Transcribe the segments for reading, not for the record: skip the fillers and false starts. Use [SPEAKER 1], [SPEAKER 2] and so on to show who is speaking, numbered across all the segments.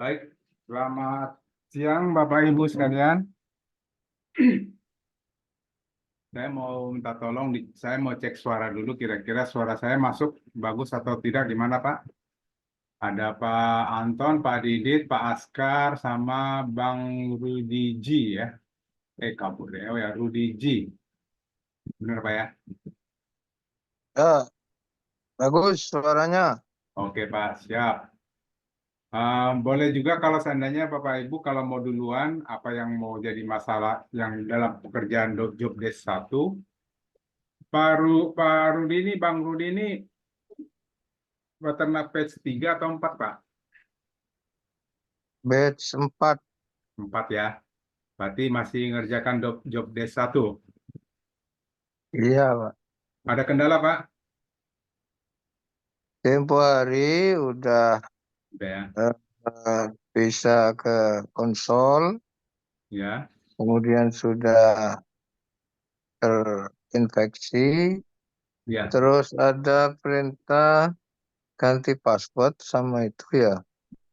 [SPEAKER 1] Baik, selamat siang Bapak Ibu sekalian. Saya mau minta tolong, saya mau cek suara dulu kira-kira suara saya masuk bagus atau tidak di mana Pak? Ada Pak Anton, Pak Didit, Pak Askar, sama Bang Rudi G ya. Kabur deh, oh ya Rudi G. Benar Pak ya?
[SPEAKER 2] Ya, bagus suaranya.
[SPEAKER 1] Oke Pak, siap. Boleh juga kalau seandainya Bapak Ibu kalau mau duluan, apa yang mau jadi masalah yang dalam pekerjaan job desk 1, Pak Rudi ini, Bang Rudi ini peternak batch 3 atau 4, Pak?
[SPEAKER 2] Batch 4.
[SPEAKER 1] 4 ya. Berarti masih ngerjakan job desk 1.
[SPEAKER 2] Iya, Pak.
[SPEAKER 1] Ada kendala, Pak?
[SPEAKER 2] Tempo hari udah
[SPEAKER 1] Udah ya.
[SPEAKER 2] bisa ke konsol,
[SPEAKER 1] Ya,
[SPEAKER 2] kemudian sudah terinfeksi,
[SPEAKER 1] ya.
[SPEAKER 2] terus ada perintah ganti password sama itu ya.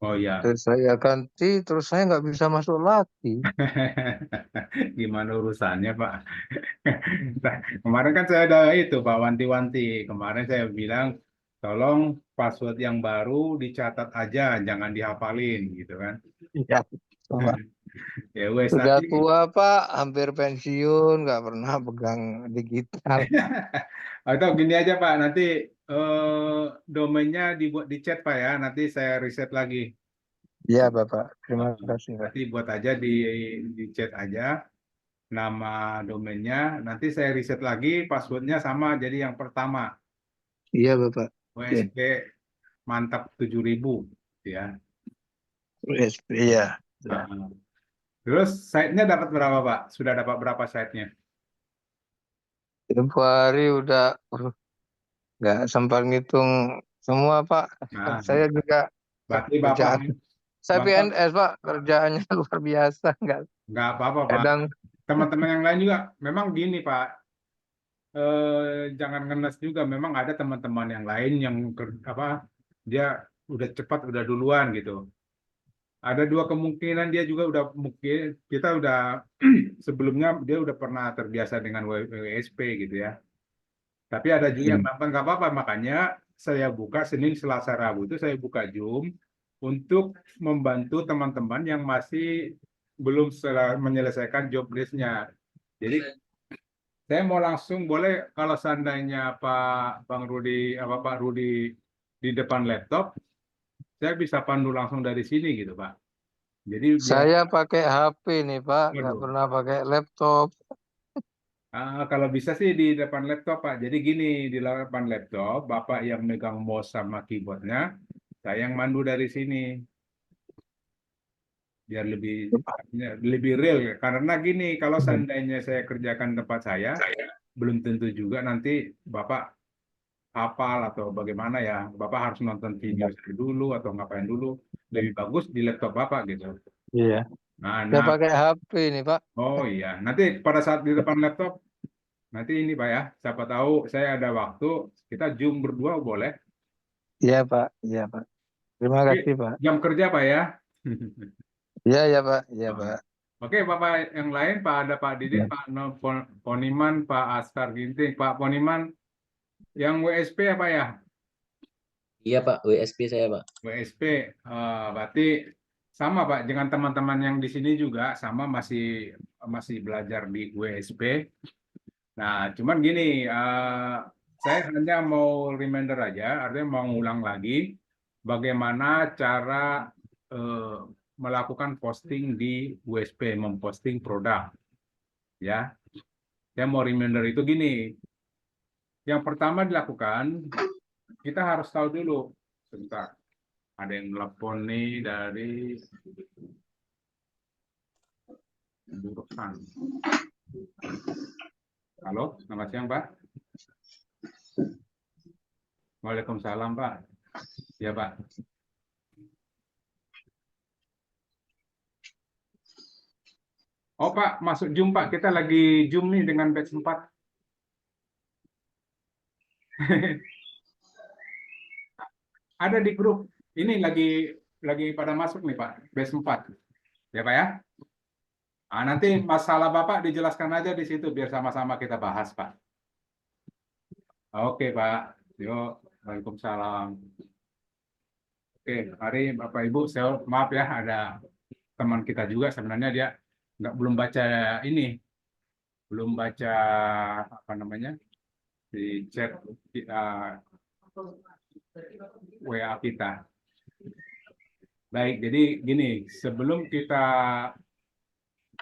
[SPEAKER 1] Oh ya.
[SPEAKER 2] Terus saya ganti, terus saya nggak bisa masuk lagi.
[SPEAKER 1] Gimana urusannya, Pak? Nah, kemarin kan saya ada itu, Pak, wanti-wanti. Kemarin saya bilang, tolong password yang baru dicatat aja, jangan dihafalin, gitu kan.
[SPEAKER 2] Iya, Pak.
[SPEAKER 1] Ya wes
[SPEAKER 2] Sudah
[SPEAKER 1] nanti.
[SPEAKER 2] tua, Pak, hampir pensiun, nggak pernah pegang digital.
[SPEAKER 1] Atau gini aja Pak, nanti domainnya dibuat di chat Pak ya, nanti saya riset lagi.
[SPEAKER 2] Iya, Bapak. Terima
[SPEAKER 1] Eh,
[SPEAKER 2] kasih, Pak.
[SPEAKER 1] Nanti buat aja di chat aja nama domainnya, nanti saya riset lagi passwordnya sama, jadi yang pertama
[SPEAKER 2] Iya, Bapak. Oke.
[SPEAKER 1] WSP mantap 7.000 ya.
[SPEAKER 2] USB, iya.
[SPEAKER 1] Nah, terus site-nya dapat berapa Pak? Sudah dapat berapa site-nya?
[SPEAKER 2] Tempo hari udah nggak sempat ngitung semua, Pak.
[SPEAKER 1] Nah,
[SPEAKER 2] Saya juga
[SPEAKER 1] berarti Bapak
[SPEAKER 2] kerjaan. Saya
[SPEAKER 1] Bapak
[SPEAKER 2] PNS, Pak. Kerjaannya luar biasa.
[SPEAKER 1] nggak apa-apa Pak.
[SPEAKER 2] Kadang,
[SPEAKER 1] Teman-teman yang lain juga memang gini Pak, jangan ngenes juga. Memang ada teman-teman yang lain yang apa dia udah cepat udah duluan gitu. Ada dua kemungkinan dia juga udah mungkin kita udah sebelumnya dia udah pernah terbiasa dengan WSP gitu ya. Tapi ada juga yang nonton nggak apa-apa. Makanya saya buka Senin, Selasa, Rabu itu saya buka Zoom untuk membantu teman-teman yang masih belum menyelesaikan job list-nya. Jadi saya mau langsung boleh kalau seandainya Bang Rudi apa Pak Rudi di depan laptop, saya bisa pandu langsung dari sini gitu Pak. Jadi biar
[SPEAKER 2] saya pakai HP nih, Pak. Nggak
[SPEAKER 1] waduh.
[SPEAKER 2] pernah pakai laptop.
[SPEAKER 1] Kalau bisa sih di depan laptop Pak. Jadi gini di depan laptop Bapak yang megang mouse sama keyboardnya, saya yang mandu dari sini biar lebih real ya. Karena gini kalau seandainya saya kerjakan tempat saya, belum tentu juga nanti Bapak hafal atau bagaimana ya. Bapak harus nonton video saya dulu atau ngapain dulu. Lebih bagus di laptop Bapak gitu.
[SPEAKER 2] Iya.
[SPEAKER 1] Nah,
[SPEAKER 2] Saya
[SPEAKER 1] nah,
[SPEAKER 2] pakai HP nih, Pak.
[SPEAKER 1] oh iya. Nanti pada saat di depan laptop, nanti ini Pak ya, siapa tahu saya ada waktu, kita Zoom berdua boleh.
[SPEAKER 2] Iya, Pak. Iya, Pak. Terima
[SPEAKER 1] Oke,
[SPEAKER 2] kasih, Pak.
[SPEAKER 1] jam kerja Pak ya.
[SPEAKER 2] Iya, ya, Pak. Iya,
[SPEAKER 1] Oh.
[SPEAKER 2] Pak.
[SPEAKER 1] Oke, Bapak yang lain, Pak ada Pak Didit,
[SPEAKER 2] Ya.
[SPEAKER 1] Pak Poniman, Pak Askar Ginting, Pak Poniman, yang WSP apa ya?
[SPEAKER 3] Iya Pak, WSP saya Pak.
[SPEAKER 1] WSP, berarti sama Pak, dengan teman-teman yang di sini juga sama masih masih belajar di WSP. Nah, cuman gini, saya hanya mau reminder aja, artinya mau ngulang lagi bagaimana cara eh, melakukan posting di WSP, memposting produk, ya. Saya mau reminder itu gini, yang pertama dilakukan, kita harus tahu dulu, sebentar, ada yang telepon nih dari jurusan. Halo, selamat siang Pak. Waalaikumsalam Pak. Ya Pak. Oh Pak, masuk Zoom Pak. Kita lagi Zoom nih dengan batch 4. Ada di grup. Ini lagi pada masuk nih Pak, base 4. Ya Pak ya? Ah, nanti masalah Bapak dijelaskan aja di situ biar sama-sama kita bahas Pak. Oke Pak, yuk. Waalaikumsalam. Oke, mari Bapak Ibu, saya maaf ya ada teman kita juga sebenarnya dia belum baca ini, belum baca apa namanya di chat WA kita. Baik, jadi gini, sebelum kita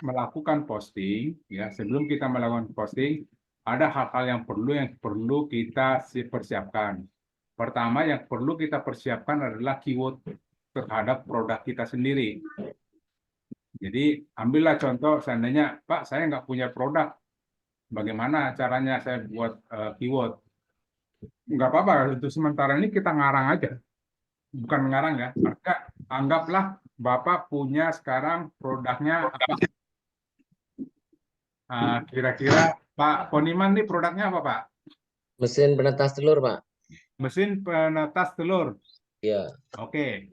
[SPEAKER 1] melakukan posting, ya sebelum kita melakukan posting, ada hal-hal yang perlu kita persiapkan. Pertama yang perlu kita persiapkan adalah keyword terhadap produk kita sendiri. Jadi ambillah contoh, seandainya Pak saya nggak punya produk, bagaimana caranya saya buat keyword? Nggak apa-apa, untuk sementara ini kita ngarang aja. Bukan ngarang ya, anggaplah Bapak punya sekarang produknya apa? Kira-kira Pak Poniman nih produknya apa Pak?
[SPEAKER 3] Mesin penetas telur, Pak.
[SPEAKER 1] Mesin penetas telur.
[SPEAKER 3] Iya.
[SPEAKER 1] Oke,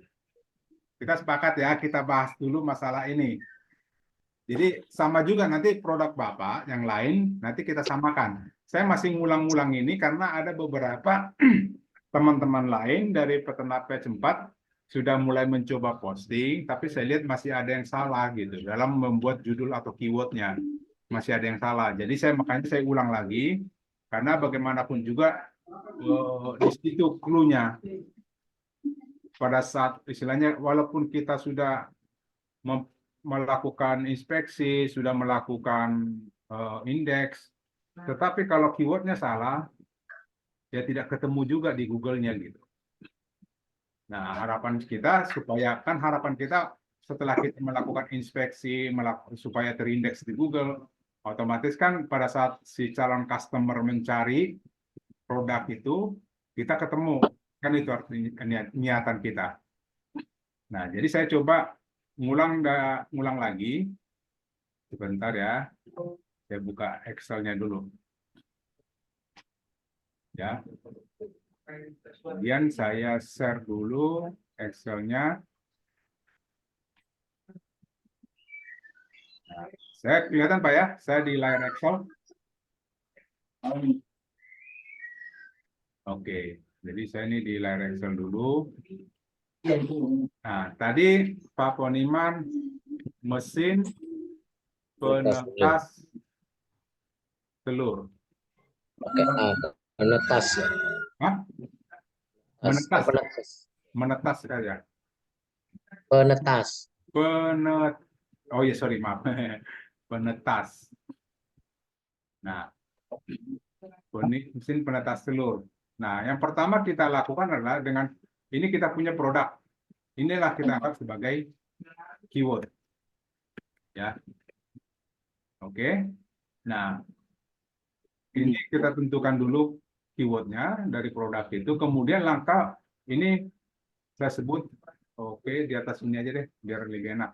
[SPEAKER 1] kita sepakat ya, kita bahas dulu masalah ini. Jadi sama juga nanti produk Bapak yang lain nanti kita samakan. Saya masih ngulang-ngulang ini karena ada beberapa teman-teman lain dari peternak P4 sudah mulai mencoba posting, tapi saya lihat masih ada yang salah gitu dalam membuat judul atau keywordnya. Masih ada yang salah. Jadi makanya saya ulang lagi karena bagaimanapun juga di situ clue-nya. Pada saat istilahnya walaupun kita sudah melakukan inspeksi, sudah melakukan indeks, tetapi kalau keywordnya salah, ya tidak ketemu juga di Google-nya gitu. Nah, harapan kita setelah kita melakukan inspeksi, supaya terindeks di Google, otomatis kan pada saat si calon customer mencari produk itu, kita ketemu. Kan itu artinya niatan kita. Nah, jadi saya coba ngulang lagi. Sebentar ya. Saya buka Excel-nya dulu. Ya. Kemudian saya share dulu Excel-nya. Nah, saya kelihatan Pak ya, saya di layar Excel. Oke, jadi saya ini di layar Excel dulu. Nah, tadi Pak Poniman mesin penetas telur.
[SPEAKER 3] Pakai penetas ya.
[SPEAKER 1] Hah? Menetas,
[SPEAKER 3] Penetas.
[SPEAKER 1] menetas saja.
[SPEAKER 3] Penetas.
[SPEAKER 1] Oh ya, sorry, maaf. Penetas. Nah, mesin penetas telur. Nah, yang pertama kita lakukan adalah dengan ini kita punya produk. Inilah kita anggap sebagai keyword. Ya. Oke. Nah, ini kita tentukan dulu keywordnya dari produk itu. Kemudian langkah ini saya sebut, oke, di atas ini aja deh, biar lebih enak.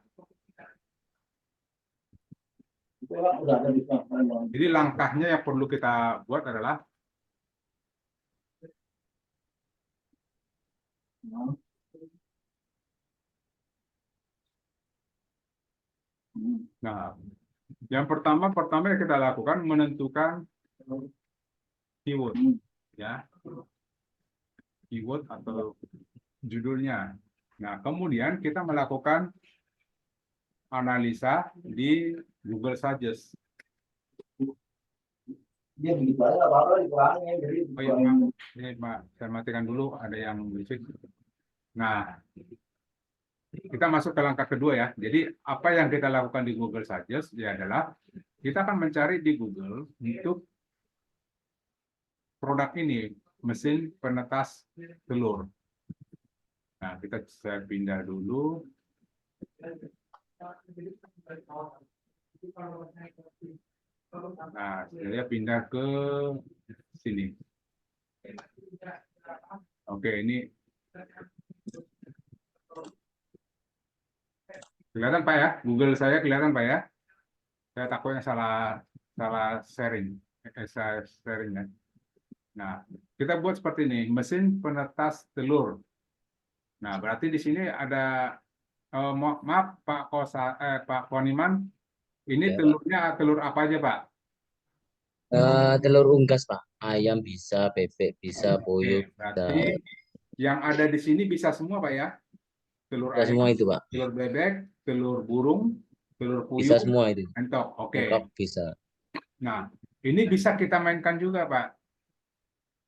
[SPEAKER 1] Jadi langkahnya yang perlu kita buat adalah nah, yang pertama yang kita lakukan menentukan keyword, ya, keyword atau judulnya. Nah, kemudian kita melakukan analisa di Google Suggest.
[SPEAKER 4] Dia begitu aja apa-apa dikurangin. Jadi
[SPEAKER 1] Oh iya, ini Pak, saya matikan dulu, ada yang berisik. Nah, kita masuk ke langkah kedua ya. Jadi apa yang kita lakukan di Google Suggest ya adalah kita akan mencari di Google untuk produk ini, mesin penetas telur. Nah, saya pindah dulu. Nah, saya pindah ke sini. Oke, ini kelihatan Pak ya? Google saya kelihatan Pak ya? Saya takutnya salah sharing. Saya sharing ya. Nah, kita buat seperti ini, mesin penetas telur. Nah, berarti di sini ada maaf Pak Poniman, ini
[SPEAKER 3] Ya, Pak.
[SPEAKER 1] telurnya telur apa aja, Pak?
[SPEAKER 3] Telur unggas, Pak. Ayam bisa, bebek bisa, puyuh
[SPEAKER 1] Oke,
[SPEAKER 3] bisa.
[SPEAKER 1] berarti yang ada di sini bisa semua, Pak ya? Telur
[SPEAKER 3] Bisa semua
[SPEAKER 1] ayam,
[SPEAKER 3] itu, Pak.
[SPEAKER 1] telur bebek, telur burung, telur
[SPEAKER 3] Bisa
[SPEAKER 1] puyuh,
[SPEAKER 3] semua itu.
[SPEAKER 1] entok. Oke.
[SPEAKER 3] Entok bisa.
[SPEAKER 1] Nah, ini bisa kita mainkan juga, Pak.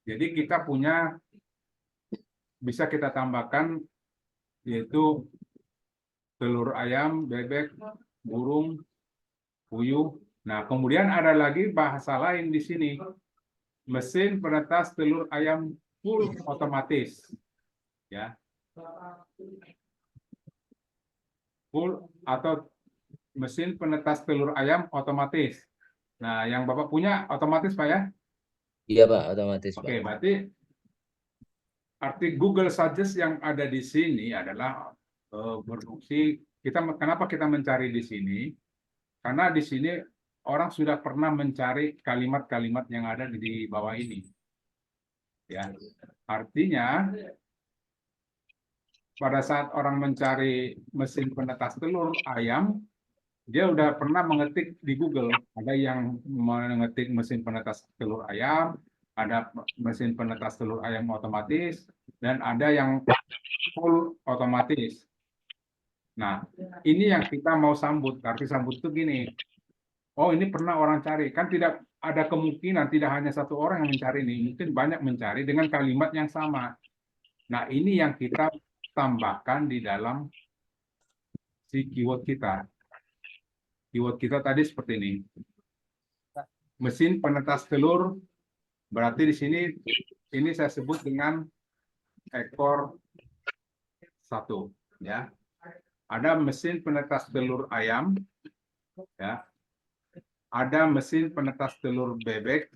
[SPEAKER 1] Jadi kita bisa kita tambahkan yaitu telur ayam, bebek, burung, puyuh. Nah, kemudian ada lagi bahasa lain di sini. Mesin penetas telur ayam full otomatis. Ya. Full atau mesin penetas telur ayam otomatis. Nah, yang Bapak punya otomatis, Pak ya?
[SPEAKER 3] Iya, Pak, otomatis, Pak.
[SPEAKER 1] Oke, berarti arti Google Suggest yang ada di sini adalah berfungsi kenapa kita mencari di sini? Karena di sini orang sudah pernah mencari kalimat-kalimat yang ada di bawah ini. Ya. Artinya pada saat orang mencari mesin penetas telur ayam, dia udah pernah mengetik di Google. Ada yang mengetik mesin penetas telur ayam, ada mesin penetas telur ayam otomatis, dan ada yang full otomatis. Nah, ini yang kita mau sambut. Arti sambut itu gini. Oh, ini pernah orang cari. Kan tidak ada kemungkinan tidak hanya satu orang yang mencari ini. Mungkin banyak mencari dengan kalimat yang sama. Nah, ini yang kita tambahkan di dalam si keyword kita. Keyword kita tadi seperti ini. Mesin penetas telur, berarti di sini ini saya sebut dengan ekor 1. Ya. Ada mesin penetas telur ayam, ya. Ada mesin penetas telur bebek,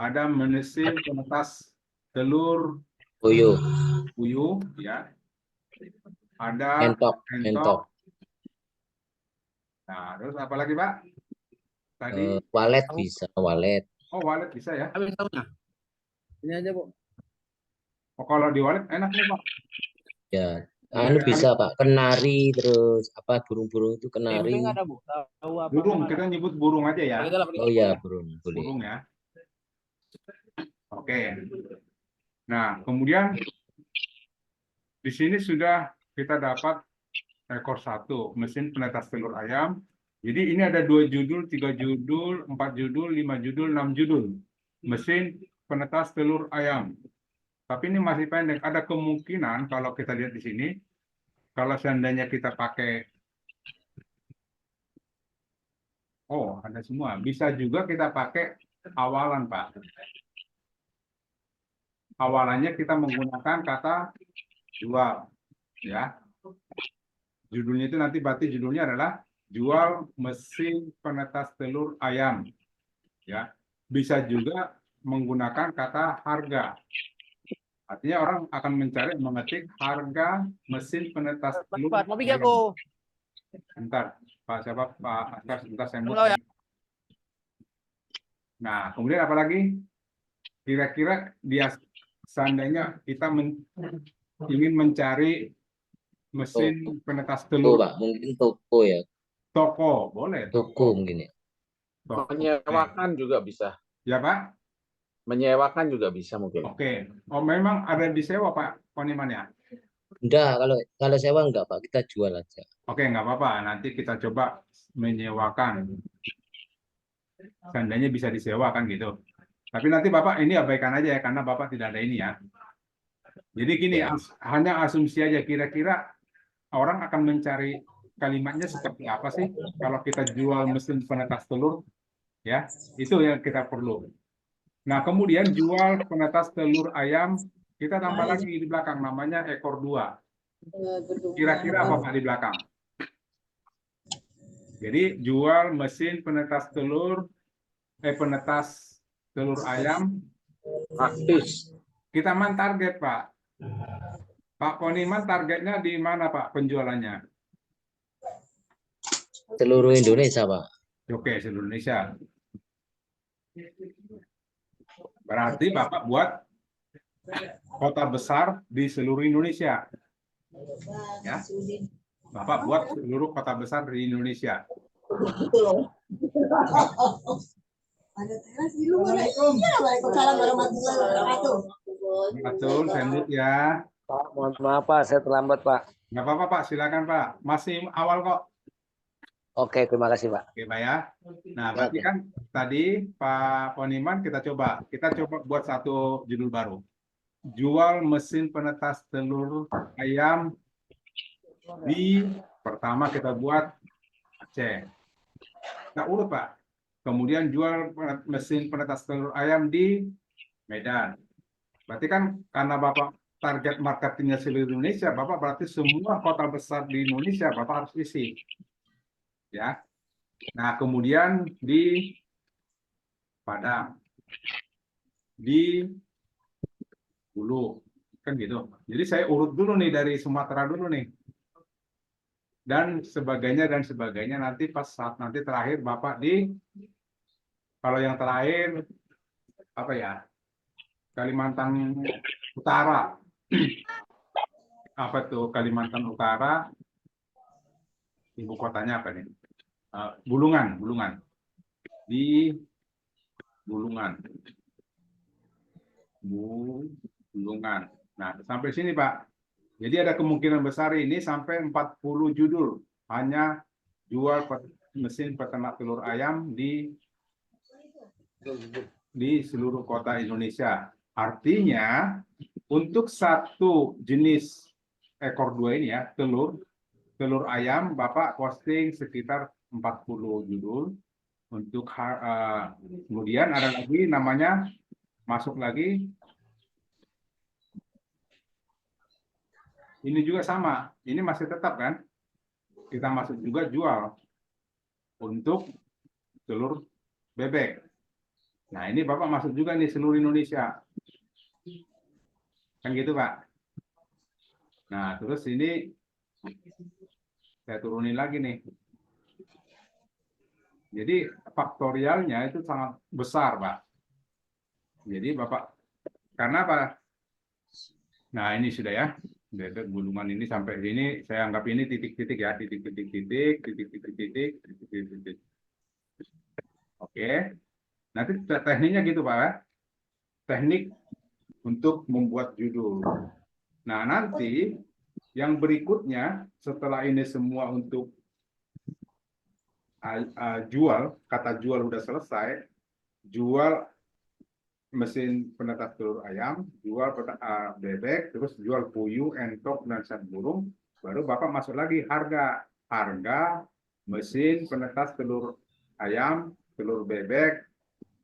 [SPEAKER 1] ada mesin penetas telur
[SPEAKER 3] Puyuh,
[SPEAKER 1] ya. Ada
[SPEAKER 3] entok.
[SPEAKER 1] entok. Nah, terus apa lagi, Pak? Tadi
[SPEAKER 3] Walet bisa, walet.
[SPEAKER 1] oh, walet bisa ya.
[SPEAKER 5] Habis tahunya. Ini aja, Bu.
[SPEAKER 1] Oh, kalau di walet enak nih, Pak.
[SPEAKER 3] Ya, bisa, Pak. Kenari, terus apa burung-burung itu kenari.
[SPEAKER 5] Tempe nggak ada, Bu? Tahu apa?
[SPEAKER 1] Burung, kita nyebut burung aja ya.
[SPEAKER 5] Kita lapor
[SPEAKER 3] Oh iya, burung boleh.
[SPEAKER 1] Burung ya. Oke. Nah, kemudian di sini sudah kita dapat ekor 1, mesin penetas telur ayam. Jadi ini ada 2 judul, 3 judul, 4 judul, 5 judul, 6 judul. Mesin penetas telur ayam. Tapi ini masih pendek. Ada kemungkinan kalau kita lihat di sini, kalau seandainya kita pakai, oh ada semua. Bisa juga kita pakai awalan, Pak. Awalannya kita menggunakan kata jual, ya. Judulnya itu nanti berarti judulnya adalah jual mesin penetas telur ayam, ya. Bisa juga menggunakan kata harga. Artinya orang akan mencari mengetik harga mesin penetas telur
[SPEAKER 5] Cepat, mau
[SPEAKER 1] ayam.
[SPEAKER 5] pergi aku.
[SPEAKER 1] Bentar, Pak siapa? Pak Askar, sebentar saya
[SPEAKER 5] Halo, ya.
[SPEAKER 1] Nah, kemudian apa lagi? Kira-kira dia seandainya kita ingin mencari mesin penetas
[SPEAKER 3] Toko,
[SPEAKER 1] telur
[SPEAKER 3] Pak. Mungkin toko ya.
[SPEAKER 1] toko, boleh.
[SPEAKER 3] Toko mungkin ya.
[SPEAKER 1] Toko.
[SPEAKER 6] Menyewakan juga bisa.
[SPEAKER 1] Ya, Pak?
[SPEAKER 6] Menyewakan juga bisa mungkin.
[SPEAKER 1] Oke. Oh, memang ada disewa, Pak Poniman ya?
[SPEAKER 3] Enggak, kalau sewa enggak, Pak. Kita jual aja.
[SPEAKER 1] Oke, nggak apa-apa. Nanti kita coba menyewakan. Seandainya bisa disewakan gitu. Tapi nanti Bapak ini abaikan aja ya, karena Bapak tidak ada ini ya. Jadi gini,
[SPEAKER 3] Ya.
[SPEAKER 1] hanya asumsi aja kira-kira orang akan mencari kalimatnya seperti apa sih kalau kita jual mesin penetas telur, ya itu yang kita perlu. Nah kemudian jual penetas telur ayam, kita tambah lagi di belakang namanya ekor 2. Kira-kira apa Pak di belakang? Jadi jual mesin penetas telur, penetas telur ayam,
[SPEAKER 6] Praktis.
[SPEAKER 1] kita man target Pak. Pak Poniman targetnya di mana Pak penjualannya?
[SPEAKER 3] Seluruh Indonesia, Pak.
[SPEAKER 1] Oke, seluruh Indonesia. Berarti Bapak buat kota besar di seluruh Indonesia. Ya, Bapak buat seluruh kota besar di Indonesia.
[SPEAKER 4] Assalamualaikum. Waalaikumsalam warahmatullahi wabarakatuh.
[SPEAKER 1] Betul, senduk ya.
[SPEAKER 5] Pak, mohon maaf Pak, saya terlambat Pak.
[SPEAKER 1] Nggak apa-apa Pak, silakan Pak. Masih awal kok.
[SPEAKER 5] Oke, terima kasih Pak.
[SPEAKER 1] Oke Pak ya. Nah, berarti
[SPEAKER 5] Oke.
[SPEAKER 1] kan tadi Pak Poniman kita coba buat satu judul baru. Jual mesin penetas telur ayam di pertama kita buat Aceh. Kita urut Pak. Kemudian jual mesin penetas telur ayam di Medan. Berarti kan karena Bapak target marketingnya seluruh Indonesia, Bapak berarti semua kota besar di Indonesia Bapak harus isi. Ya. Nah, kemudian di Padang, di Hulu, kan gitu. Jadi saya urut dulu nih dari Sumatera dulu nih. Dan sebagainya nanti pas saat nanti terakhir Bapak kalau yang terakhir apa ya? Kalimantan Utara. Apa tuh Kalimantan Utara? Ibu kotanya apa nih? Bulungan. Di Bulungan. Bulungan. Nah, sampai sini Pak. Jadi ada kemungkinan besar ini sampai 40 judul hanya jual mesin peternak telur ayam di seluruh kota Indonesia. Artinya untuk satu jenis ekor dua ini ya, telur ayam Bapak posting sekitar 40 judul untuk kemudian ada lagi namanya masuk lagi. Ini juga sama, ini masih tetap kan? Kita masuk juga jual untuk telur bebek. Nah, ini Bapak masuk juga nih seluruh Indonesia. Kan gitu, Pak. Nah, terus ini saya turunin lagi nih. Jadi faktorialnya itu sangat besar, Pak. Jadi Bapak, karena apa? Nah, ini sudah ya. Bebek Bulungan ini sampai sini saya anggap ini titik-titik ya, titik-titik. Oke. Nanti tekniknya gitu Pak ya. Teknik untuk membuat judul. Nah, nanti yang berikutnya setelah ini semua untuk jual, kata jual udah selesai, jual mesin penetas telur ayam, jual bebek, terus jual puyuh, entok, dan ikan burung, baru Bapak masuk lagi harga mesin penetas telur ayam, telur bebek,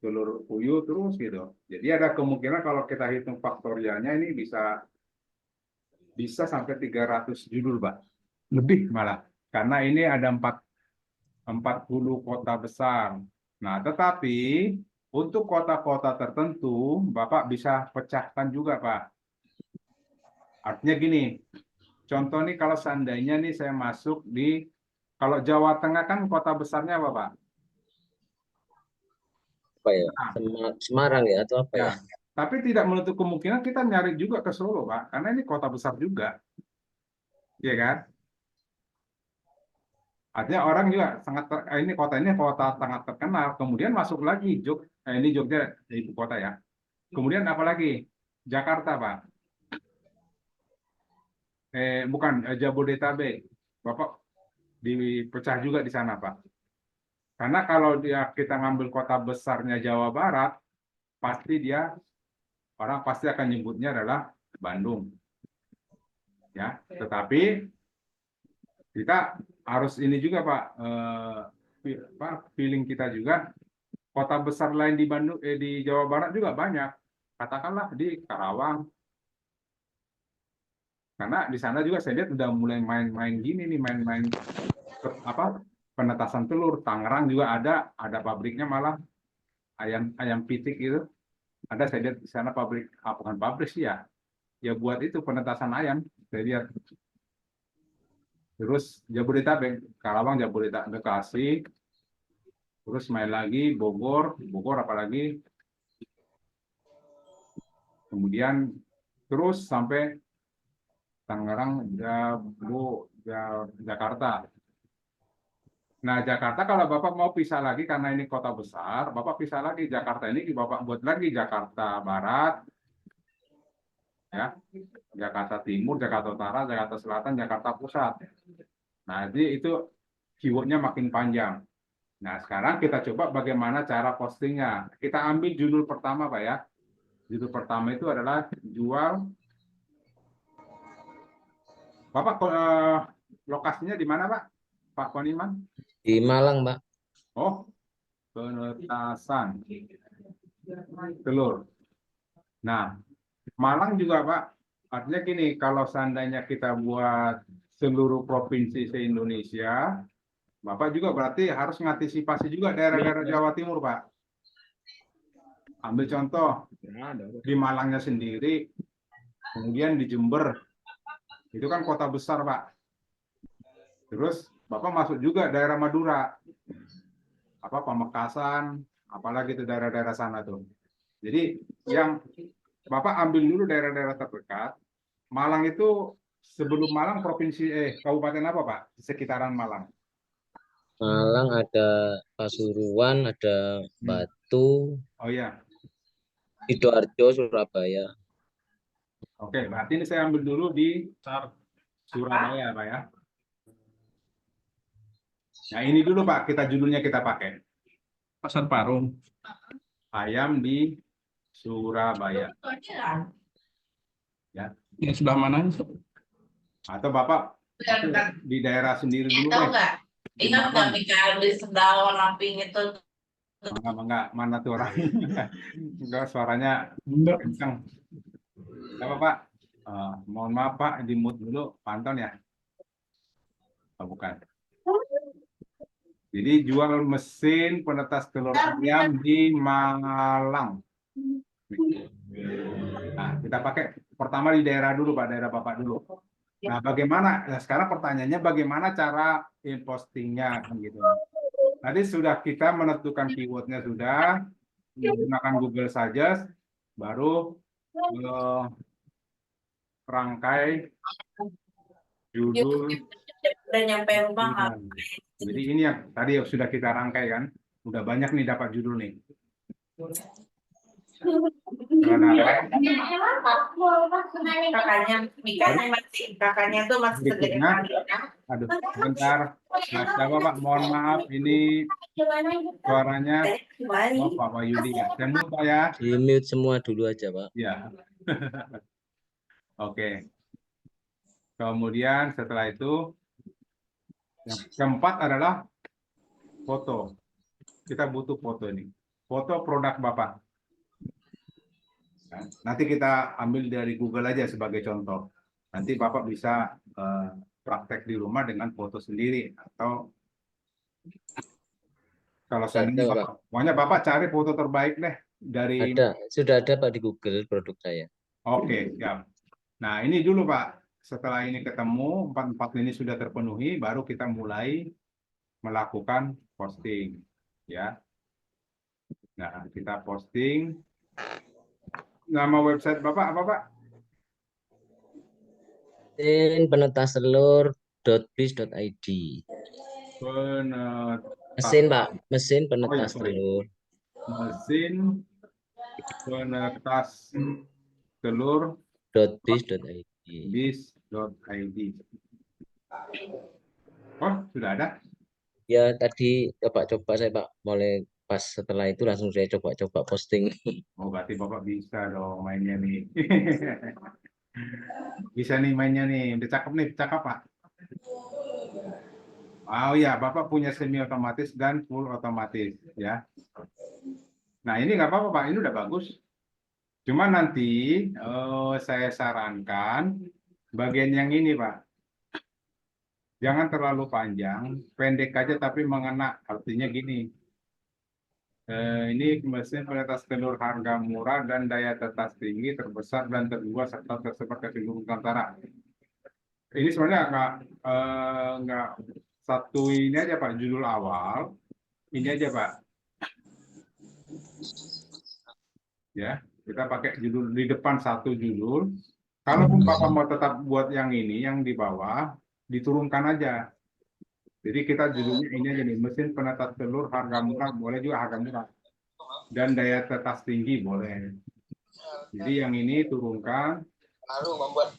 [SPEAKER 1] telur puyuh, terus gitu. Jadi ada kemungkinan kalau kita hitung faktorialnya ini bisa sampai 300 judul, Pak. Lebih malah. Karena ini ada 40 kota besar. Nah, tetapi untuk kota-kota tertentu, Bapak bisa pecahkan juga, Pak. Artinya gini, contoh nih kalau seandainya nih saya masuk kalau Jawa Tengah kan kota besarnya apa, Pak?
[SPEAKER 3] Apa ya? Semarang ya atau apa ya?
[SPEAKER 1] Tapi tidak menutup kemungkinan kita nyari juga ke Solo, Pak. Karena ini kota besar juga. Iya kan? Artinya orang juga ini kota sangat terkenal. Kemudian masuk lagi ini Jogja ibu kota ya. Kemudian apa lagi? Jakarta, Pak. Bukan Jabodetabek. Bapak dipecah juga di sana, Pak. Karena kalau kita ngambil kota besarnya Jawa Barat, orang pasti akan nyebutnya adalah Bandung. Ya, tetapi kita harus ini juga Pak, feeling kita juga kota besar lain di Jawa Barat juga banyak. Katakanlah di Karawang. Karena di sana juga saya lihat udah mulai main-main gini nih, main-main penetasan telur. Tangerang juga ada pabriknya malah ayam pitik itu. Ada saya lihat di sana pabrik, bukan pabrik sih ya. Ya buat itu penetasan ayam, saya lihat. Terus Jabodetabek, Karawang, Jabodetabek, Bekasi, terus main lagi Bogor apalagi, kemudian terus sampai Tangerang, Jakarta. Nah, Jakarta kalau Bapak mau pisah lagi karena ini kota besar, Bapak pisah lagi Jakarta ini Bapak buat lagi Jakarta Barat, ya, Jakarta Timur, Jakarta Utara, Jakarta Selatan, Jakarta Pusat. Nah, jadi itu keywordnya makin panjang. Nah, sekarang kita coba bagaimana cara postingnya. Kita ambil judul pertama, Pak ya. Judul pertama itu adalah jual. Bapak lokasinya di mana, Pak? Pak Poniman?
[SPEAKER 3] Di Malang, Pak.
[SPEAKER 1] Oh, penetasan telur. Nah, Malang juga, Pak. Artinya gini, kalau seandainya kita buat seluruh provinsi se-Indonesia, Bapak juga berarti harus mengantisipasi juga daerah-daerah Jawa Timur, Pak. Ambil contoh, di Malangnya sendiri, kemudian di Jember, itu kan kota besar, Pak. Terus Bapak masuk juga daerah Madura, Pamekasan, apalagi itu daerah-daerah sana tuh. Jadi yang Bapak ambil dulu daerah-daerah terdekat. Malang itu sebelum Malang provinsi kabupaten apa, Pak? Sekitaran Malang.
[SPEAKER 3] Malang ada Pasuruan, ada Batu,
[SPEAKER 1] Oh iya.
[SPEAKER 3] Sidoarjo, Surabaya.
[SPEAKER 1] Oke, berarti ini saya ambil dulu di Surabaya, Pak ya. Nah, ini dulu, Pak, judulnya kita pakai.
[SPEAKER 7] Pasar Parung.
[SPEAKER 1] Ayam di Surabaya. Ya.
[SPEAKER 7] Yang sebelah mana?
[SPEAKER 1] Atau Bapak di daerah sendiri dulu
[SPEAKER 8] Tahu
[SPEAKER 1] deh.
[SPEAKER 8] nggak? Ingat nggak Mikael di sebelah warna pink itu?
[SPEAKER 1] Enggak, mana tuh orang? Enggak, suaranya
[SPEAKER 7] Enggak.
[SPEAKER 1] kencang. Apa, Pak? Mohon maaf, Pak, di mute dulu, Panton ya? Oh, bukan. Jadi jual mesin penetas telur ayam di Malang. Nah, kita pakai pertama di daerah dulu, Pak, daerah Bapak dulu. Nah, bagaimana? Nah, sekarang pertanyaannya bagaimana cara postingnya, kan gitu. Tadi sudah kita menentukan keywordnya sudah, menggunakan Google saja, baru rangkai judul.
[SPEAKER 8] Udah nyampe rumah.
[SPEAKER 1] Jadi ini yang tadi sudah kita rangkai kan, udah banyak nih dapat judul nih.
[SPEAKER 8] Kakaknya tuh masih segede
[SPEAKER 1] Berikutnya,
[SPEAKER 8] kalian.
[SPEAKER 1] aduh, sebentar. Nah, coba Pak, mohon maaf, ini suaranya Pak Wahyudi ya. Saya mute, Pak ya.
[SPEAKER 3] Di mute semua dulu aja, Pak.
[SPEAKER 1] Ya. Oke. Kemudian setelah itu, yang keempat adalah foto. Kita butuh foto ini. Foto produk Bapak. Nanti kita ambil dari Google aja sebagai contoh. Nanti Bapak bisa praktek di rumah dengan foto sendiri atau kalau saya pokoknya Bapak cari foto terbaik deh dari.
[SPEAKER 3] Sudah ada, Pak, di Google produk saya.
[SPEAKER 1] Oke, ya. Nah, ini dulu, Pak. Setelah ini ketemu, empat ini sudah terpenuhi, baru kita mulai melakukan posting, ya. Nah, kita posting. Nama website Bapak apa, Pak?
[SPEAKER 3] Penetastelur.biz.id. Mesin, Pak. Mesin penetas telur.
[SPEAKER 1] Mesin penetas telur
[SPEAKER 3] .biz.id.
[SPEAKER 1] biz.id. Oh, sudah ada?
[SPEAKER 3] Ya, tadi coba-coba saya, Pak. Mulai pas setelah itu langsung saya coba-coba posting.
[SPEAKER 1] Oh, berarti Bapak bisa dong mainnya nih. Bisa nih mainnya nih. Udah cakep Pak. Oh ya, Bapak punya semi otomatis dan full otomatis ya. Nah, ini nggak apa-apa, Pak. Ini udah bagus. Cuma nanti saya sarankan bagian yang ini, Pak. Jangan terlalu panjang, pendek aja tapi mengena. Artinya gini. Ini mesin penetas telur harga murah dan daya tetas tinggi, terbesar dan terluas serta tersebar ke seluruh Nusantara. Ini sebenarnya nggak satu ini aja, Pak, judul awal. Ini aja, Pak. Ya, kita pakai judul di depan satu judul, Kalaupun Bapak mau tetap buat yang ini, yang di bawah, diturunkan aja. Jadi kita judulnya ini aja nih, mesin penetas telur harga murah, boleh juga harga murah. Dan daya tetas tinggi boleh. Jadi yang ini turunkan
[SPEAKER 2] Lalu membuat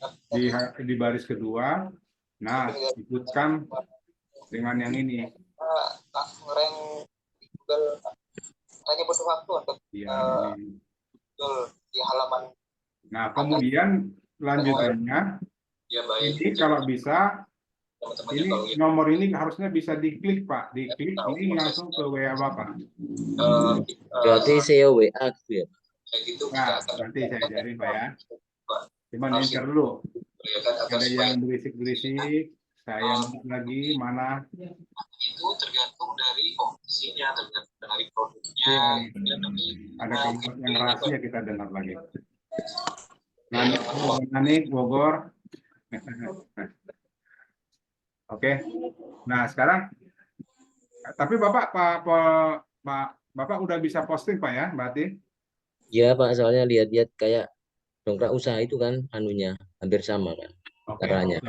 [SPEAKER 1] di baris kedua. Nah, ikutkan dengan yang ini.
[SPEAKER 2] rank di Google hanya butuh waktu untuk
[SPEAKER 1] Ya, ini.
[SPEAKER 2] di halaman.
[SPEAKER 1] Nah, kemudian lanjutannya,
[SPEAKER 2] Ya baik.
[SPEAKER 1] ini kalau bisa,
[SPEAKER 2] Teman-teman
[SPEAKER 1] ini nomor ini harusnya bisa diklik Pak. Diklik, ini langsung ke WA Bapak.
[SPEAKER 3] Berarti SEO WA gitu ya.
[SPEAKER 2] kayak gitu
[SPEAKER 1] Nah, nanti saya ajarin Pak ya. Cuman enter dulu. Ada yang berisik-berisik, saya masuk lagi, mana?
[SPEAKER 2] itu tergantung dari komposisinya, tergantung dari produknya.
[SPEAKER 1] Ada kalimat yang rahasia kita dengar lagi. Nanik Bogor. Oke. Nah, sekarang tapi Bapak udah bisa posting Pak ya, berarti?
[SPEAKER 3] Ya Pak, soalnya lihat-lihat kayak dongkrak usaha itu kan anunya hampir sama kan
[SPEAKER 1] Oke.
[SPEAKER 3] caranya.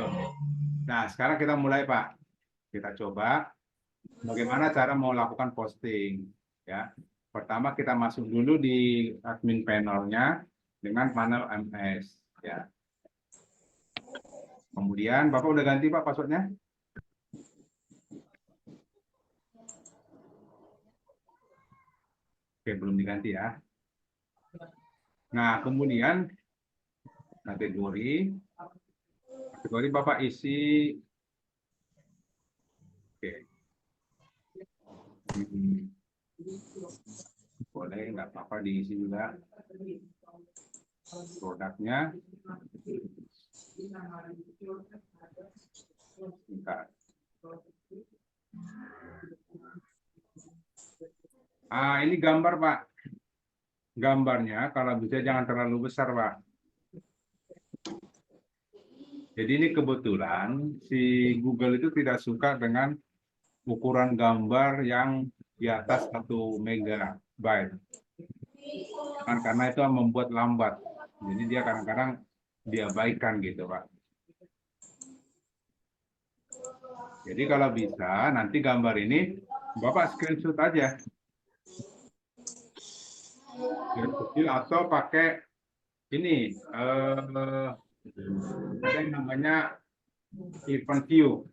[SPEAKER 1] Nah, sekarang kita mulai Pak. Kita coba bagaimana cara mau lakukan posting ya. Pertama kita masuk dulu di admin panelnya dengan panel MS ya. Kemudian Bapak udah ganti Pak passwordnya? Oke, belum diganti ya. Nah, kemudian kategori Bapak isi. Oke. Boleh, nggak apa-apa diisi juga produknya. Bentar. Ini gambar Pak. Gambarnya kalau bisa jangan terlalu besar Pak. Jadi ini kebetulan si Google itu tidak suka dengan ukuran gambar yang di atas 1 megabyte. Karena itu membuat lambat. Jadi dia kadang-kadang diabaikan gitu Pak. Jadi kalau bisa nanti gambar ini Bapak screenshot aja. Yang kecil atau pakai ini ada yang namanya event view.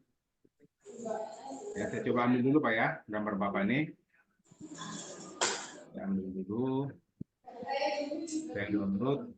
[SPEAKER 1] Ya, saya coba ambil dulu Pak ya gambar Bapak ini. Saya ambil dulu. Saya download.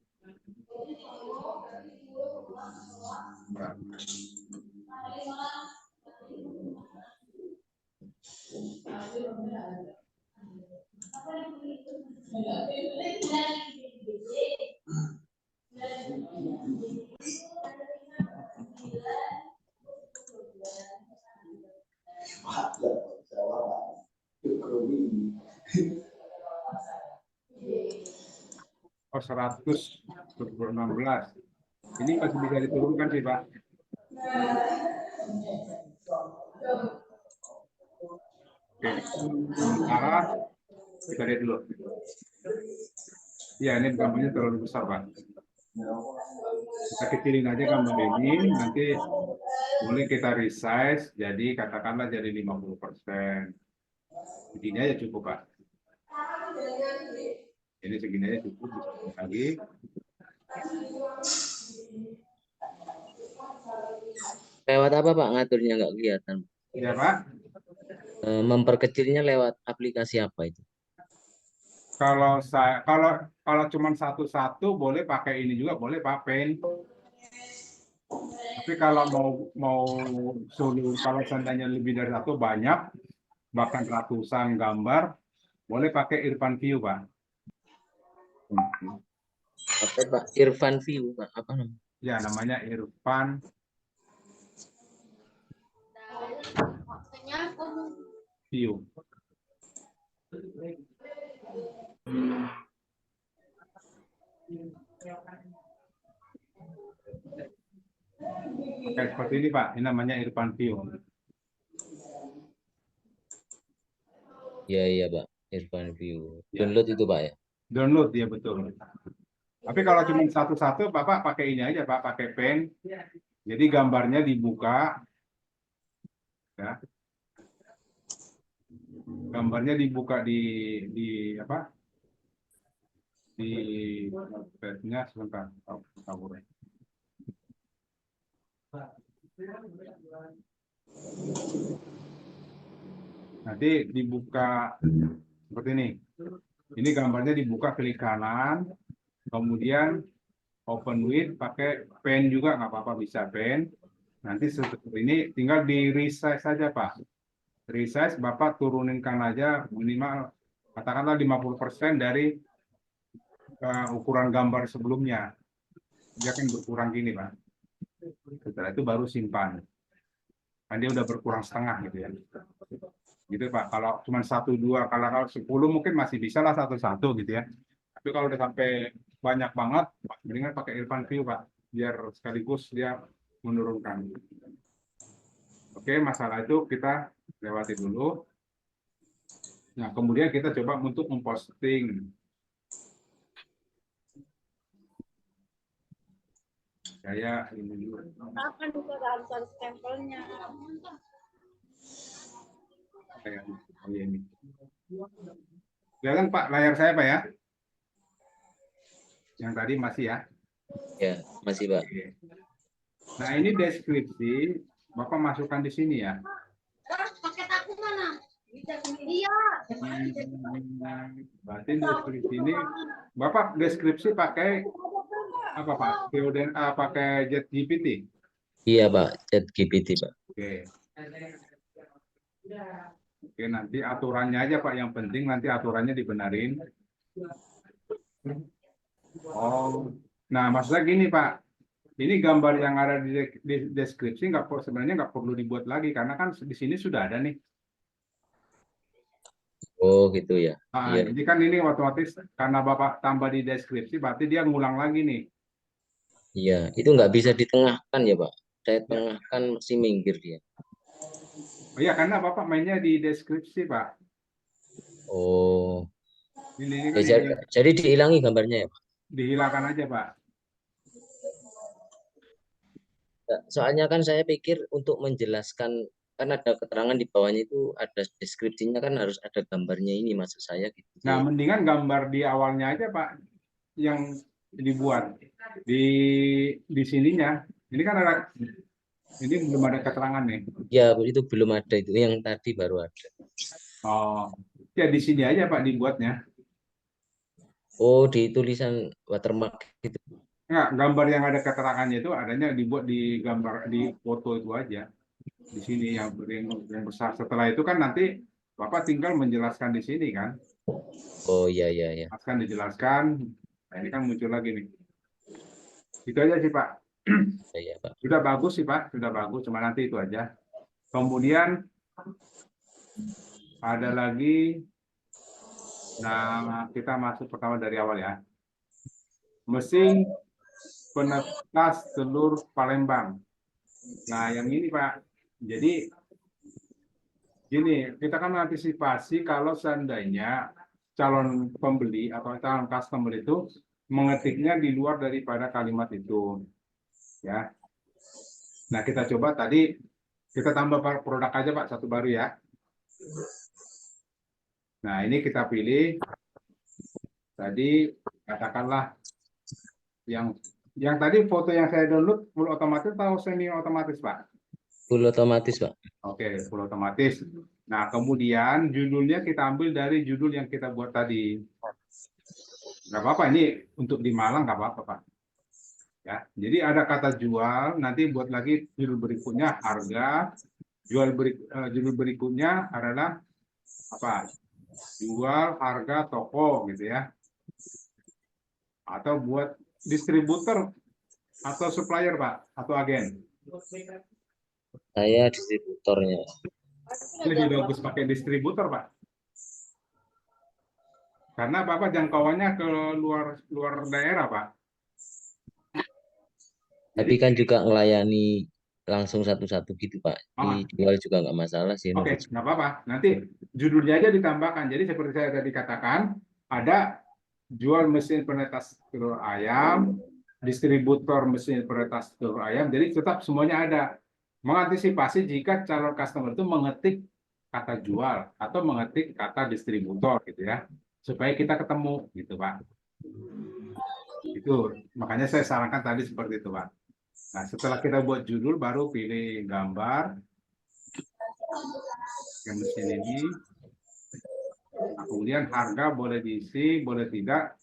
[SPEAKER 1] Oh, 100/16. Ini masih bisa diturunkan sih Pak. Oke, sementara kita lihat dulu. Ya, ini gambarnya terlalu besar Pak. Kita kecilin aja gambar ini, nanti boleh kita resize, jadi katakanlah jadi 50%. Begini aja cukup Pak. Ini segini aja cukup, bisa lagi.
[SPEAKER 3] Lewat apa Pak ngaturnya nggak kelihatan?
[SPEAKER 1] Ya Pak.
[SPEAKER 3] Memperkecilnya lewat aplikasi apa itu?
[SPEAKER 1] Kalau cuma satu-satu boleh pakai ini juga, boleh Pak Paint. Tapi kalau mau kalau seandainya lebih dari satu banyak, bahkan ratusan gambar, boleh pakai Irfan View Pak.
[SPEAKER 3] Apa Pak? Irfan View Pak? Apa namanya?
[SPEAKER 1] Ya, namanya Irfan View. Oke, seperti ini Pak, ini namanya Irfan View.
[SPEAKER 3] Iya Pak, Irfan View. Download itu Pak ya?
[SPEAKER 1] Download ya betul. Tapi kalau cuma satu-satu, Bapak pakai ini aja, Pak, pakai pen. Jadi gambarnya dibuka, ya. Gambarnya dibuka di apa? Di petnya sebentar. Kabur. Nanti dibuka seperti ini. Ini gambarnya dibuka klik kanan, kemudian open with, pakai pen juga nggak apa-apa, bisa pen. Nanti seperti ini tinggal di resize saja, Pak. Resize Bapak turunkan aja minimal katakanlah 50% dari ukuran gambar sebelumnya. Dia akan berkurang gini, Pak. Setelah itu baru simpan. Kan dia udah berkurang setengah gitu ya. Gitu Pak, kalau cuma 1-2, kalau 10 mungkin masih bisa lah 1-1 gitu ya. Tapi kalau udah sampai banyak banget, mendingan pakai Irfan View Pak, biar sekaligus dia menurunkan. Oke, masalah itu kita lewati dulu. Nah, kemudian kita coba untuk memposting. Kayak ini dulu.
[SPEAKER 8] Kapan itu harus stempelnya?
[SPEAKER 1] Kayak ini. Kelihatan Pak layar saya Pak ya? Yang tadi masih ya?
[SPEAKER 3] Ya, masih Pak.
[SPEAKER 1] Oke. Nah ini deskripsi, Bapak masukkan di sini ya.
[SPEAKER 4] Paket aku mana? Iya.
[SPEAKER 1] Berarti deskripsi ini, Bapak deskripsi pakai apa Pak? Pakai ChatGPT?
[SPEAKER 3] Iya Pak, ChatGPT Pak.
[SPEAKER 1] Oke. Oke, nanti aturannya aja Pak, yang penting nanti aturannya dibenarin. Oh, nah maksudnya gini Pak, ini gambar yang ada di deskripsi sebenarnya nggak perlu dibuat lagi karena kan di sini sudah ada nih.
[SPEAKER 3] Oh gitu ya.
[SPEAKER 1] Nah,
[SPEAKER 3] Iya.
[SPEAKER 1] jadi kan ini otomatis karena Bapak tambah di deskripsi, berarti dia ngulang lagi nih.
[SPEAKER 3] Iya, itu nggak bisa ditengahkan ya Pak. Saya tengahkan masih minggir dia.
[SPEAKER 1] Oh iya, karena Bapak mainnya di deskripsi Pak.
[SPEAKER 3] Oh,
[SPEAKER 1] Ini
[SPEAKER 3] ya,
[SPEAKER 1] kan
[SPEAKER 3] jadi dihilangi gambarnya ya Pak.
[SPEAKER 1] dihilangkan aja Pak.
[SPEAKER 3] Soalnya kan saya pikir untuk menjelaskan, kan ada keterangan di bawahnya itu ada deskripsinya, kan harus ada gambarnya, ini maksud saya gitu.
[SPEAKER 1] Nah, mendingan gambar di awalnya aja Pak yang dibuat di sininya. Ini kan ada, ini belum ada keterangan nih.
[SPEAKER 3] Ya itu belum ada, itu yang tadi baru ada.
[SPEAKER 1] Oh, ya di sini aja Pak dibuatnya.
[SPEAKER 3] Oh, di tulisan watermark itu.
[SPEAKER 1] Enggak, gambar yang ada keterangannya itu adanya dibuat di gambar di foto itu aja. Di sini yang besar. Setelah itu kan nanti Bapak tinggal menjelaskan di sini kan.
[SPEAKER 3] Oh iya iya ya.
[SPEAKER 1] Akan dijelaskan. Nah, ini kan muncul lagi nih. Itu aja sih Pak.
[SPEAKER 3] Iya Pak.
[SPEAKER 1] Sudah bagus sih Pak, sudah bagus. Cuma nanti itu aja. Kemudian ada lagi. Nah, kita masuk pertama dari awal ya. Mesin penetas telur Palembang. Nah, yang ini Pak. Jadi gini, kita kan mengantisipasi kalau seandainya calon pembeli atau calon customer itu mengetiknya di luar daripada kalimat itu. Ya. Nah, kita coba tadi kita tambah produk aja Pak, satu baru ya. Nah, ini kita pilih tadi katakanlah yang tadi foto yang saya download full otomatis atau semi otomatis Pak?
[SPEAKER 3] Full otomatis Pak.
[SPEAKER 1] Oke, full otomatis. Nah, kemudian judulnya kita ambil dari judul yang kita buat tadi. Nggak apa-apa, ini untuk di Malang nggak apa-apa Pak. Ya, jadi ada kata jual, nanti buat lagi judul berikutnya harga, judul berikutnya adalah apa? Jual, harga, toko gitu ya. Atau buat distributor atau supplier Pak, atau agen.
[SPEAKER 3] Saya distributornya.
[SPEAKER 1] Lebih bagus pakai distributor Pak. Karena Bapak jangkauannya ke luar daerah Pak.
[SPEAKER 3] Tapi kan juga melayani langsung satu-satu gitu Pak. Dijual juga nggak masalah sih.
[SPEAKER 1] Oke, nggak apa-apa. Nanti judulnya aja ditambahkan. Jadi seperti saya tadi katakan, ada jual mesin penetas telur ayam, distributor mesin penetas telur ayam, jadi tetap semuanya ada. Mengantisipasi jika calon customer itu mengetik kata jual atau mengetik kata distributor gitu ya, supaya kita ketemu gitu Pak. Itu makanya saya sarankan tadi seperti itu Pak. Nah setelah kita buat judul baru pilih gambar yang mesin ini. Nah, kemudian harga boleh diisi, boleh tidak.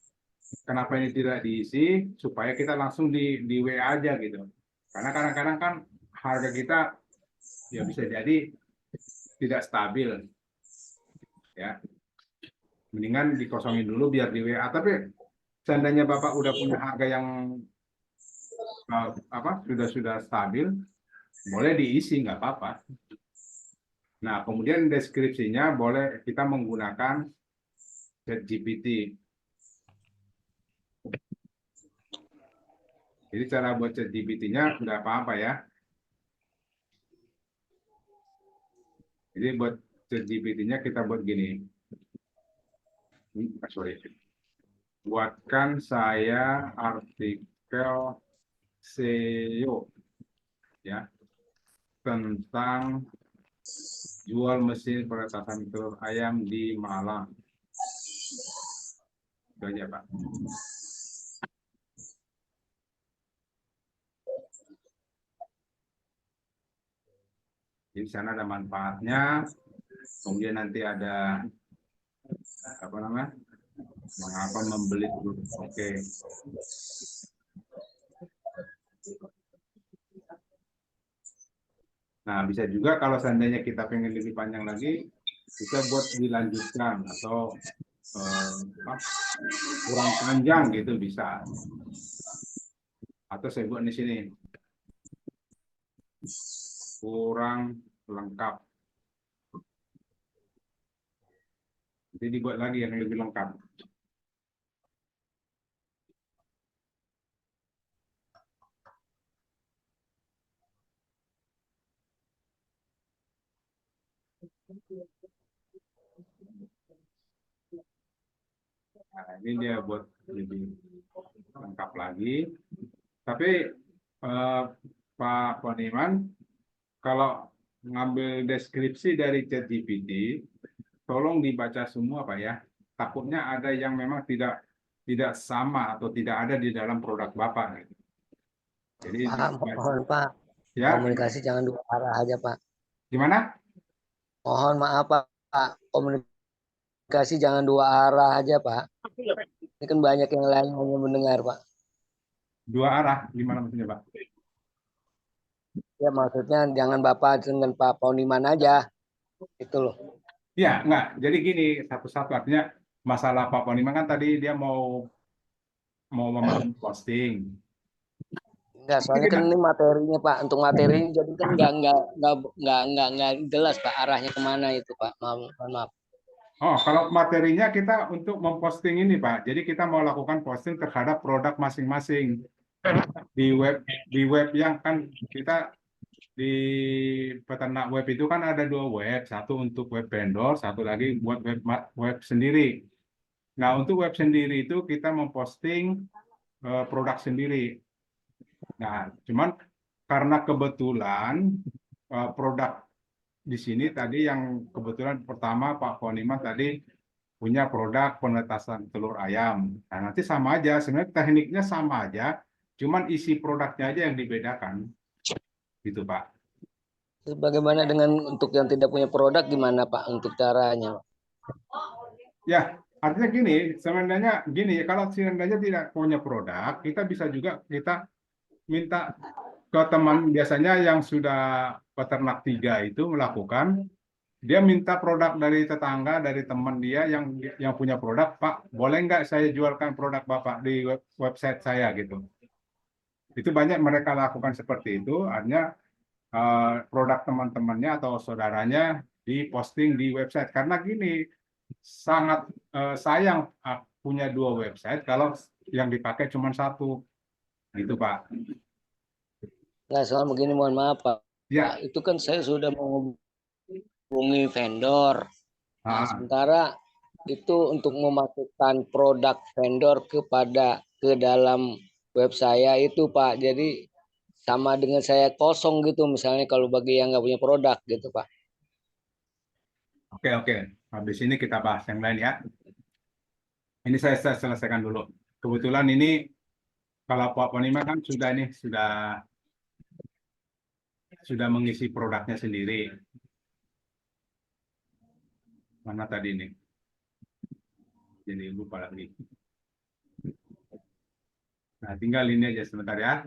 [SPEAKER 1] Kenapa ini tidak diisi? Supaya kita langsung di WA aja gitu. Karena kadang-kadang kan harga kita ya bisa jadi tidak stabil. Ya, mendingan dikosongin dulu biar di WA. Tapi seandainya Bapak udah punya harga yang sudah stabil, boleh diisi nggak apa-apa. Nah, kemudian deskripsinya boleh kita menggunakan ChatGPT. Jadi cara buat ChatGPT-nya udah apa-apa ya. Jadi buat ChatGPT-nya kita buat gini. Sorry. Buatkan saya artikel SEO ya tentang jual mesin penetasan telur ayam di Malang. Itu aja Pak. Di sana ada manfaatnya, kemudian nanti ada apa namanya, mengapa membeli telur. Oke. Nah bisa juga kalau seandainya kita pengen lebih panjang lagi, bisa buat dilanjutkan atau kurang panjang gitu bisa. Atau saya buat di sini kurang lengkap. Jadi dibuat lagi yang lebih lengkap. Nah, ini dia buat lebih lengkap lagi. Tapi Pak Poniman, kalau ngambil deskripsi dari ChatGPT, tolong dibaca semua Pak ya. Takutnya ada yang memang tidak sama atau tidak ada di dalam produk Bapak. Jadi
[SPEAKER 5] Pak, mohon Pak,
[SPEAKER 1] ya,
[SPEAKER 5] komunikasi jangan dua arah aja Pak.
[SPEAKER 1] gimana?
[SPEAKER 5] Mohon maaf Pak, komunikasi jangan dua arah aja Pak. Ini kan banyak yang lain hanya mendengar Pak.
[SPEAKER 1] Dua arah, gimana maksudnya Pak?
[SPEAKER 5] Ya maksudnya jangan Bapak dengan Pak Poniman aja. Itu loh.
[SPEAKER 1] Ya, enggak. Jadi gini, satu-satu artinya masalah Pak Poniman kan tadi dia mau membangun posting.
[SPEAKER 5] Enggak, soalnya kan ini materinya Pak. Untuk materi ini jadi kan nggak jelas Pak arahnya kemana itu Pak. Maaf.
[SPEAKER 1] Oh, kalau materinya kita untuk memposting ini Pak. Jadi kita mau lakukan posting terhadap produk masing-masing di web yang kan kita di peternak web itu kan ada dua web, satu untuk web vendor, satu lagi buat web sendiri. Nah, untuk web sendiri itu kita memposting produk sendiri. Nah, cuman karena kebetulan produk di sini tadi yang kebetulan pertama Pak Poniman tadi punya produk penetasan telur ayam. Nah, nanti sama aja, sebenarnya tekniknya sama aja, cuman isi produknya aja yang dibedakan. Gitu, Pak.
[SPEAKER 5] Terus bagaimana dengan untuk yang tidak punya produk gimana Pak untuk caranya?
[SPEAKER 1] Ya, artinya gini, sebenarnya gini, kalau seandainya tidak punya produk, kita bisa juga kita minta ke teman biasanya yang sudah peternak 3 itu melakukan, dia minta produk dari tetangga, dari teman dia yang punya produk, Pak, boleh nggak saya jualkan produk Bapak di website saya gitu. Itu banyak mereka lakukan seperti itu, artinya produk teman-temannya atau saudaranya diposting di website. Karena gini, sangat sayang punya 2 website kalau yang dipakai cuma 1, gitu Pak.
[SPEAKER 5] Nggak, soal begini mohon maaf Pak.
[SPEAKER 1] Ya.
[SPEAKER 5] Itu kan saya sudah menghubungi vendor. Nah, sementara itu untuk memasukkan produk vendor ke dalam web saya itu Pak. Jadi sama dengan saya kosong gitu misalnya kalau bagi yang nggak punya produk gitu Pak.
[SPEAKER 1] Oke, oke. Habis ini kita bahas yang lain ya. Ini saya selesaikan dulu. Kebetulan ini kalau Pak Ponima kan sudah mengisi produknya sendiri. Mana tadi nih? Jadi lupa lagi. Nah, tinggal ini aja sebentar ya.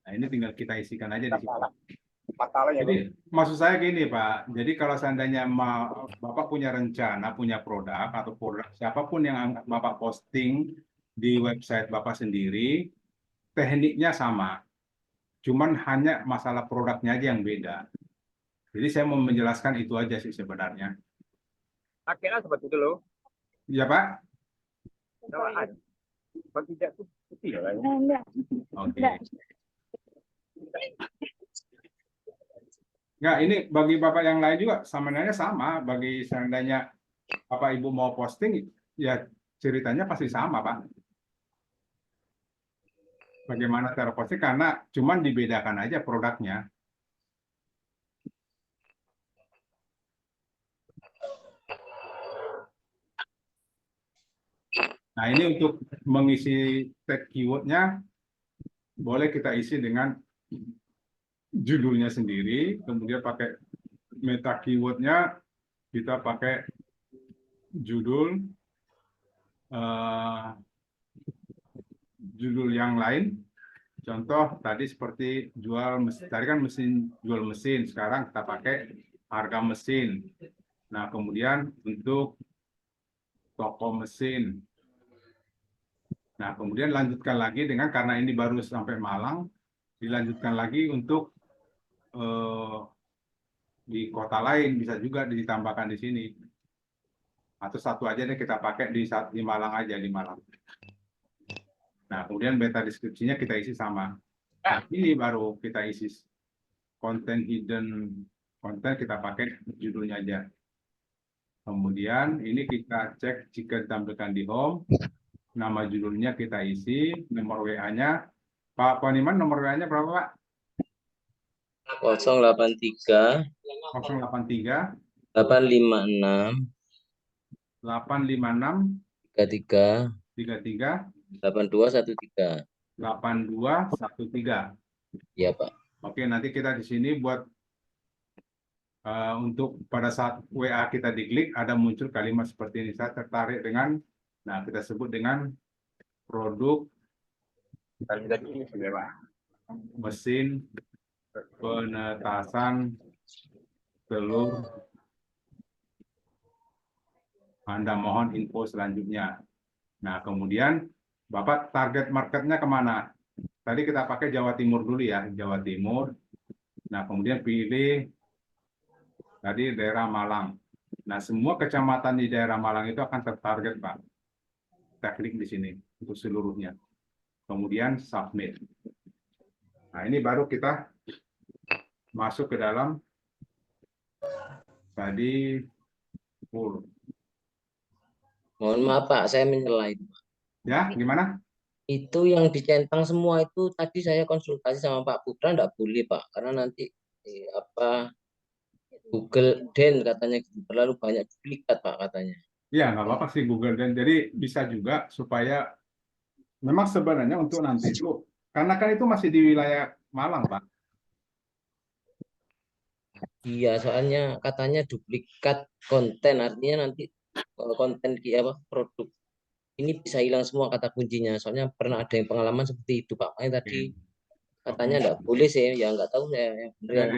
[SPEAKER 1] Nah, ini tinggal kita isikan aja di sini. Jadi, maksud saya gini, Pak. Jadi, kalau seandainya Bapak punya rencana, punya produk, atau produk siapapun yang Bapak posting di website Bapak sendiri, tekniknya sama. Cuman hanya masalah produknya aja yang beda. Jadi, saya mau menjelaskan itu aja sih sebenarnya.
[SPEAKER 9] Akhirnya seperti itu loh.
[SPEAKER 1] Iya, Pak?
[SPEAKER 9] Kalau tidak tuh putih ya.
[SPEAKER 1] Oke. Nggak, ini bagi Bapak yang lain juga sebenarnya sama. Bagi seandainya Bapak Ibu mau posting, ya ceritanya pasti sama, Pak. Bagaimana cara posting, karena cuman dibedakan aja produknya. Nah, ini untuk mengisi tag keyword-nya, boleh kita isi dengan judulnya sendiri, kemudian pakai meta keyword-nya, kita pakai judul yang lain. Contoh tadi seperti tadi kan mesin jual mesin, sekarang kita pakai harga mesin. Nah, kemudian untuk toko mesin. Nah, kemudian lanjutkan lagi dengan, karena ini baru sampai Malang, dilanjutkan lagi untuk di kota lain, bisa juga ditambahkan di sini. Atau satu aja deh kita pakai di Malang aja, di Malang. Nah, kemudian meta deskripsinya kita isi sama. Nah, ini baru kita isi konten hidden konten, kita pakai judulnya aja. Kemudian ini kita cek jika ditampilkan di home, nama judulnya kita isi, nomor WA-nya. Pak Poniman, nomor WA-nya berapa, Pak?
[SPEAKER 3] 083
[SPEAKER 1] 083
[SPEAKER 3] 856
[SPEAKER 1] 856
[SPEAKER 3] 33
[SPEAKER 1] 33
[SPEAKER 3] 8213.
[SPEAKER 1] 8213.
[SPEAKER 3] Iya, Pak.
[SPEAKER 1] Oke, nanti kita di sini buat untuk pada saat WA kita diklik, ada muncul kalimat seperti ini, saya tertarik dengan, nah kita sebut dengan produk mesin penetasan telur. Anda mohon info selanjutnya. Nah, kemudian Bapak target marketnya kemana? Tadi kita pakai Jawa Timur dulu ya, Jawa Timur. Nah, kemudian pilih tadi daerah Malang. Nah, semua kecamatan di daerah Malang itu akan tertarget, Pak. Kita klik di sini untuk seluruhnya. Kemudian submit. Nah, ini baru kita masuk ke dalam tadi full.
[SPEAKER 3] Mohon maaf, Pak, saya menyela itu.
[SPEAKER 1] Ya, gimana?
[SPEAKER 3] Itu yang dicentang semua itu tadi saya konsultasi sama Pak Putra, enggak boleh, Pak, karena nanti Google Den katanya gitu, terlalu banyak duplikat, Pak, katanya.
[SPEAKER 1] Ya, nggak apa-apa sih Google. Dan jadi bisa juga supaya memang sebenarnya untuk nanti itu, karena kan itu masih di wilayah Malang, Pak.
[SPEAKER 3] Iya, soalnya katanya duplikat konten, artinya nanti konten produk ini bisa hilang semua kata kuncinya. Soalnya pernah ada yang pengalaman seperti itu, Pak. Tadi katanya enggak boleh sih, ya nggak tahu saya.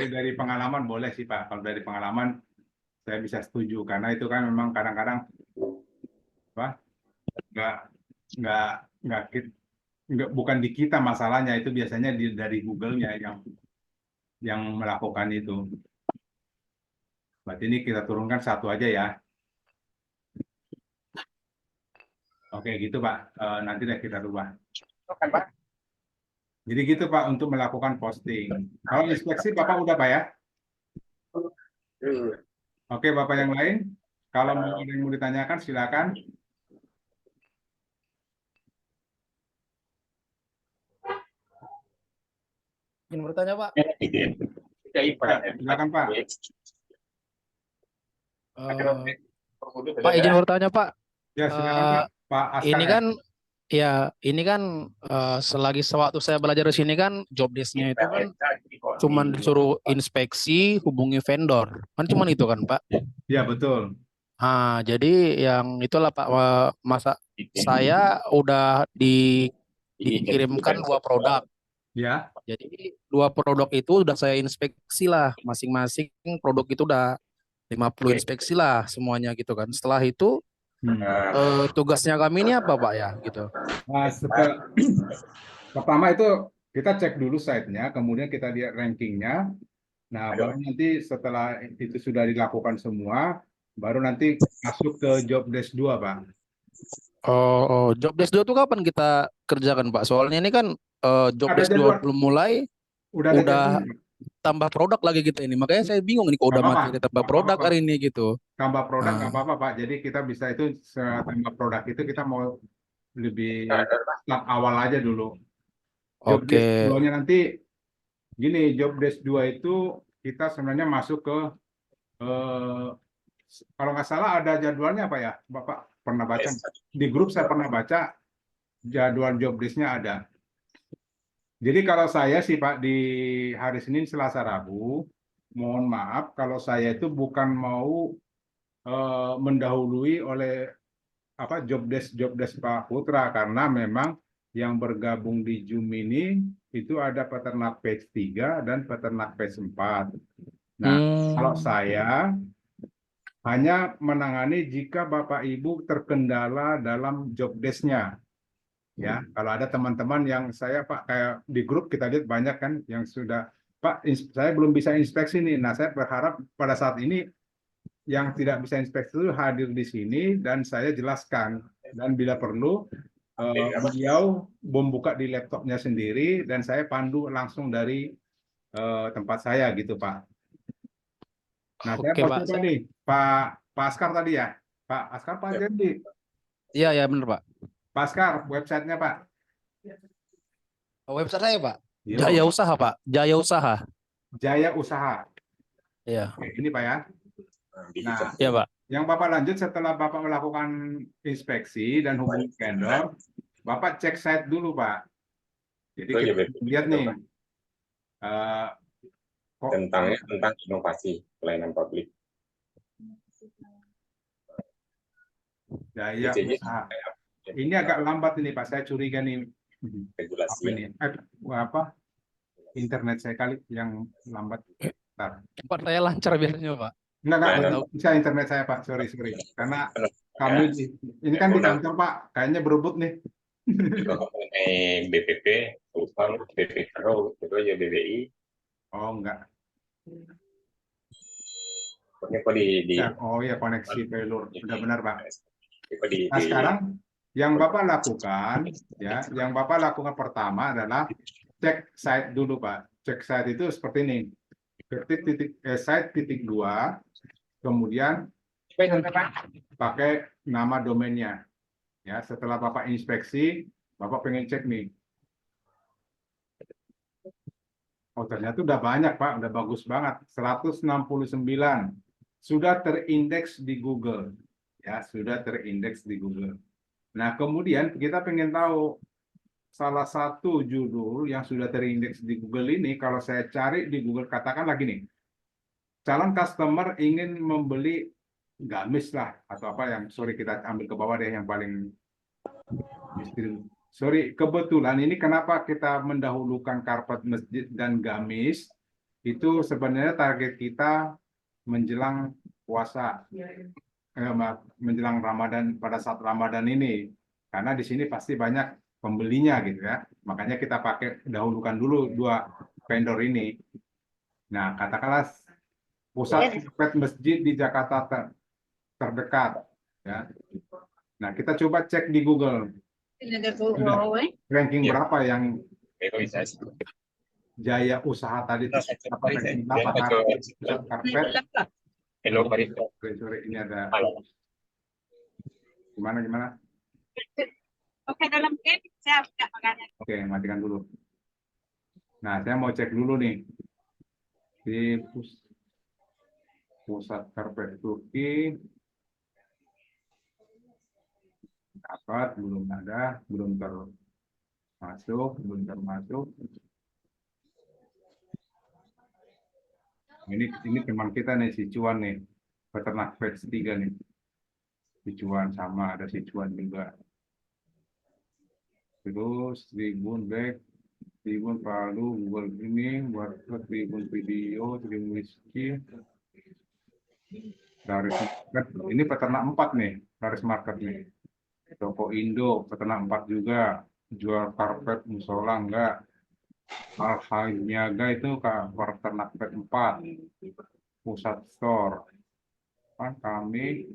[SPEAKER 1] Dari pengalaman boleh sih, Pak. Kalau dari pengalaman saya bisa setuju, karena itu kan memang kadang-kadang bukan di kita masalahnya, itu biasanya dari Google-nya yang melakukan itu. Berarti ini kita turunkan satu aja ya. Oke, gitu Pak. Nanti deh kita rubah.
[SPEAKER 9] Kan, Pak?
[SPEAKER 1] Jadi gitu Pak untuk melakukan posting. Kalau inspeksi Bapak udah Pak ya? Oke Bapak yang lain, kalau ada yang mau ditanyakan silakan.
[SPEAKER 10] Ingin bertanya Pak.
[SPEAKER 1] Silakan Pak.
[SPEAKER 10] Pak izin bertanya Pak.
[SPEAKER 1] Ya silakan Pak. Pak Askar
[SPEAKER 10] Ini
[SPEAKER 1] ya?
[SPEAKER 10] kan ini kan selagi sewaktu saya belajar di sini kan job desk-nya itu kan cuman disuruh inspeksi, hubungi vendor. Kan cuman itu kan Pak.
[SPEAKER 1] Ya betul.
[SPEAKER 10] Jadi yang itulah Pak, masa saya udah dikirimkan 2 produk.
[SPEAKER 1] Ya.
[SPEAKER 10] Jadi 2 produk itu udah saya inspeksi lah, masing-masing produk itu udah 50 inspeksi lah semuanya gitu kan. Setelah itu tugasnya kami ini apa Pak ya gitu.
[SPEAKER 1] Nah, pertama itu kita cek dulu site-nya, kemudian kita lihat rankingnya. Nah, baru nanti setelah itu sudah dilakukan semua, baru nanti masuk ke job desk 2 Pak.
[SPEAKER 10] Job desk 2 itu kapan kita kerjakan Pak? Soalnya ini kan job
[SPEAKER 1] Ada
[SPEAKER 10] desk 2
[SPEAKER 1] jadwal.
[SPEAKER 10] belum mulai,
[SPEAKER 1] Udah ada
[SPEAKER 10] udah
[SPEAKER 1] jadwalnya.
[SPEAKER 10] tambah produk lagi kita ini. Makanya saya bingung nih kok udah
[SPEAKER 1] Nggak apa-apa.
[SPEAKER 10] materi tambah
[SPEAKER 1] Nggak
[SPEAKER 10] produk
[SPEAKER 1] apa-apa.
[SPEAKER 10] hari ini gitu.
[SPEAKER 1] Tambah produk nggak
[SPEAKER 10] Ah,
[SPEAKER 1] apa-apa Pak. Jadi kita bisa itu tambah produk itu kita mau lebih tahap awal aja dulu. Job desk
[SPEAKER 10] Oke.
[SPEAKER 1] 2-nya nanti gini, job desk 2 itu kita sebenarnya masuk ke kalau nggak salah ada jadwalnya Pak ya. Bapak pernah baca di grup, saya pernah baca jadwal job desk-nya ada. Jadi kalau saya sih Pak di hari Senin, Selasa, Rabu, mohon maaf kalau saya itu bukan mau mendahului oleh job desk Pak Putra, karena memang yang bergabung di Zoom ini itu ada peternak page 3 dan peternak page 4. Nah, kalau saya hanya menangani jika Bapak Ibu terkendala dalam job desk-nya. Ya, kalau ada teman-teman yang saya Pak kayak di grup kita lihat banyak kan yang sudah Pak saya belum bisa inspeksi nih. Nah, saya berharap pada saat ini yang tidak bisa inspeksi itu hadir di sini dan saya jelaskan, dan bila perlu beliau membuka di laptopnya sendiri dan saya pandu langsung dari tempat saya gitu Pak. Nah, saya
[SPEAKER 10] Oke
[SPEAKER 1] mau
[SPEAKER 10] Pak.
[SPEAKER 1] coba nih Pak Askar tadi ya, Pak Askar Pak Jadi.
[SPEAKER 10] Iya benar Pak.
[SPEAKER 1] Pak Askar, websitenya Pak.
[SPEAKER 10] Website saya Pak.
[SPEAKER 1] Yo.
[SPEAKER 10] Jaya Usaha Pak. Jaya Usaha.
[SPEAKER 1] Jaya Usaha.
[SPEAKER 10] Iya.
[SPEAKER 1] Oke, ini Pak ya. Nah,
[SPEAKER 10] Iya Pak.
[SPEAKER 1] yang Bapak lanjut setelah Bapak melakukan inspeksi dan hubungi vendor, Bapak cek site dulu Pak. Jadi kita lihat nih
[SPEAKER 9] tentang inovasi pelayanan publik.
[SPEAKER 1] Jaya Usaha. Ini agak lambat ini Pak, saya curiga nih.
[SPEAKER 9] Regulasi.
[SPEAKER 1] Apa internet saya kali yang lambat.
[SPEAKER 10] Tempat saya lancar biasanya Pak.
[SPEAKER 1] Enggak, bisa internet saya Pak, sorry. Karena kami ini kan di kantor Pak, kayaknya berebut nih.
[SPEAKER 9] BPP, UPAM, BPKRO, itu aja BBI.
[SPEAKER 1] Oh enggak.
[SPEAKER 9] Oh
[SPEAKER 1] ya koneksi failure, sudah benar Pak. Nah sekarang yang Bapak lakukan pertama adalah cek site dulu Pak. Cek site itu seperti ini. Site titik 2, kemudian pakai nama domainnya. Ya, setelah Bapak inspeksi, Bapak pengen cek nih. Oh, ternyata udah banyak Pak, udah bagus banget. 169 sudah terindeks di Google. Ya, sudah terindeks di Google. Nah, kemudian kita pengen tahu salah satu judul yang sudah terindeks di Google ini, kalau saya cari di Google, katakan lagi nih, calon customer ingin membeli gamis lah, atau apa yang, sorry kita ambil ke bawah deh yang paling, sorry, kebetulan ini kenapa kita mendahulukan karpet masjid dan gamis, itu sebenarnya target kita menjelang puasa, menjelang Ramadan, pada saat Ramadan ini, karena di sini pasti banyak pembelinya gitu ya, makanya kita pakai dahulukan dulu 2 vendor ini. Nah, katakanlah pusat karpet masjid di Jakarta terdekat ya. Nah, kita coba cek di Google ranking berapa yang
[SPEAKER 9] Realisasi.
[SPEAKER 1] Jaya Usaha tadi itu apa ranking apa pusat karpet.
[SPEAKER 9] Hello, Barista.
[SPEAKER 1] Sorry, ini ada
[SPEAKER 9] Halo.
[SPEAKER 1] gimana?
[SPEAKER 8] Oke, dalam game saya tidak makanya.
[SPEAKER 1] Oke, matikan dulu. Nah, saya mau cek dulu nih di pusat karpet Turki. Dapat, belum ada, belum termasuk. Ini teman kita nih, si Cuan nih, peternak pets 3 nih. Si Cuan sama, ada si Cuan juga. Terus Tribun Back, Tribun Palu, Google ini, WhatsApp, Tribun Video, Tribun Whisky. Laris Market, ini peternak 4 nih, Laris Market nih. Toko Indo, peternak 4 juga. Jual karpet musola enggak. Al Niaga itu peternak pet 4. Pusat Store. Kami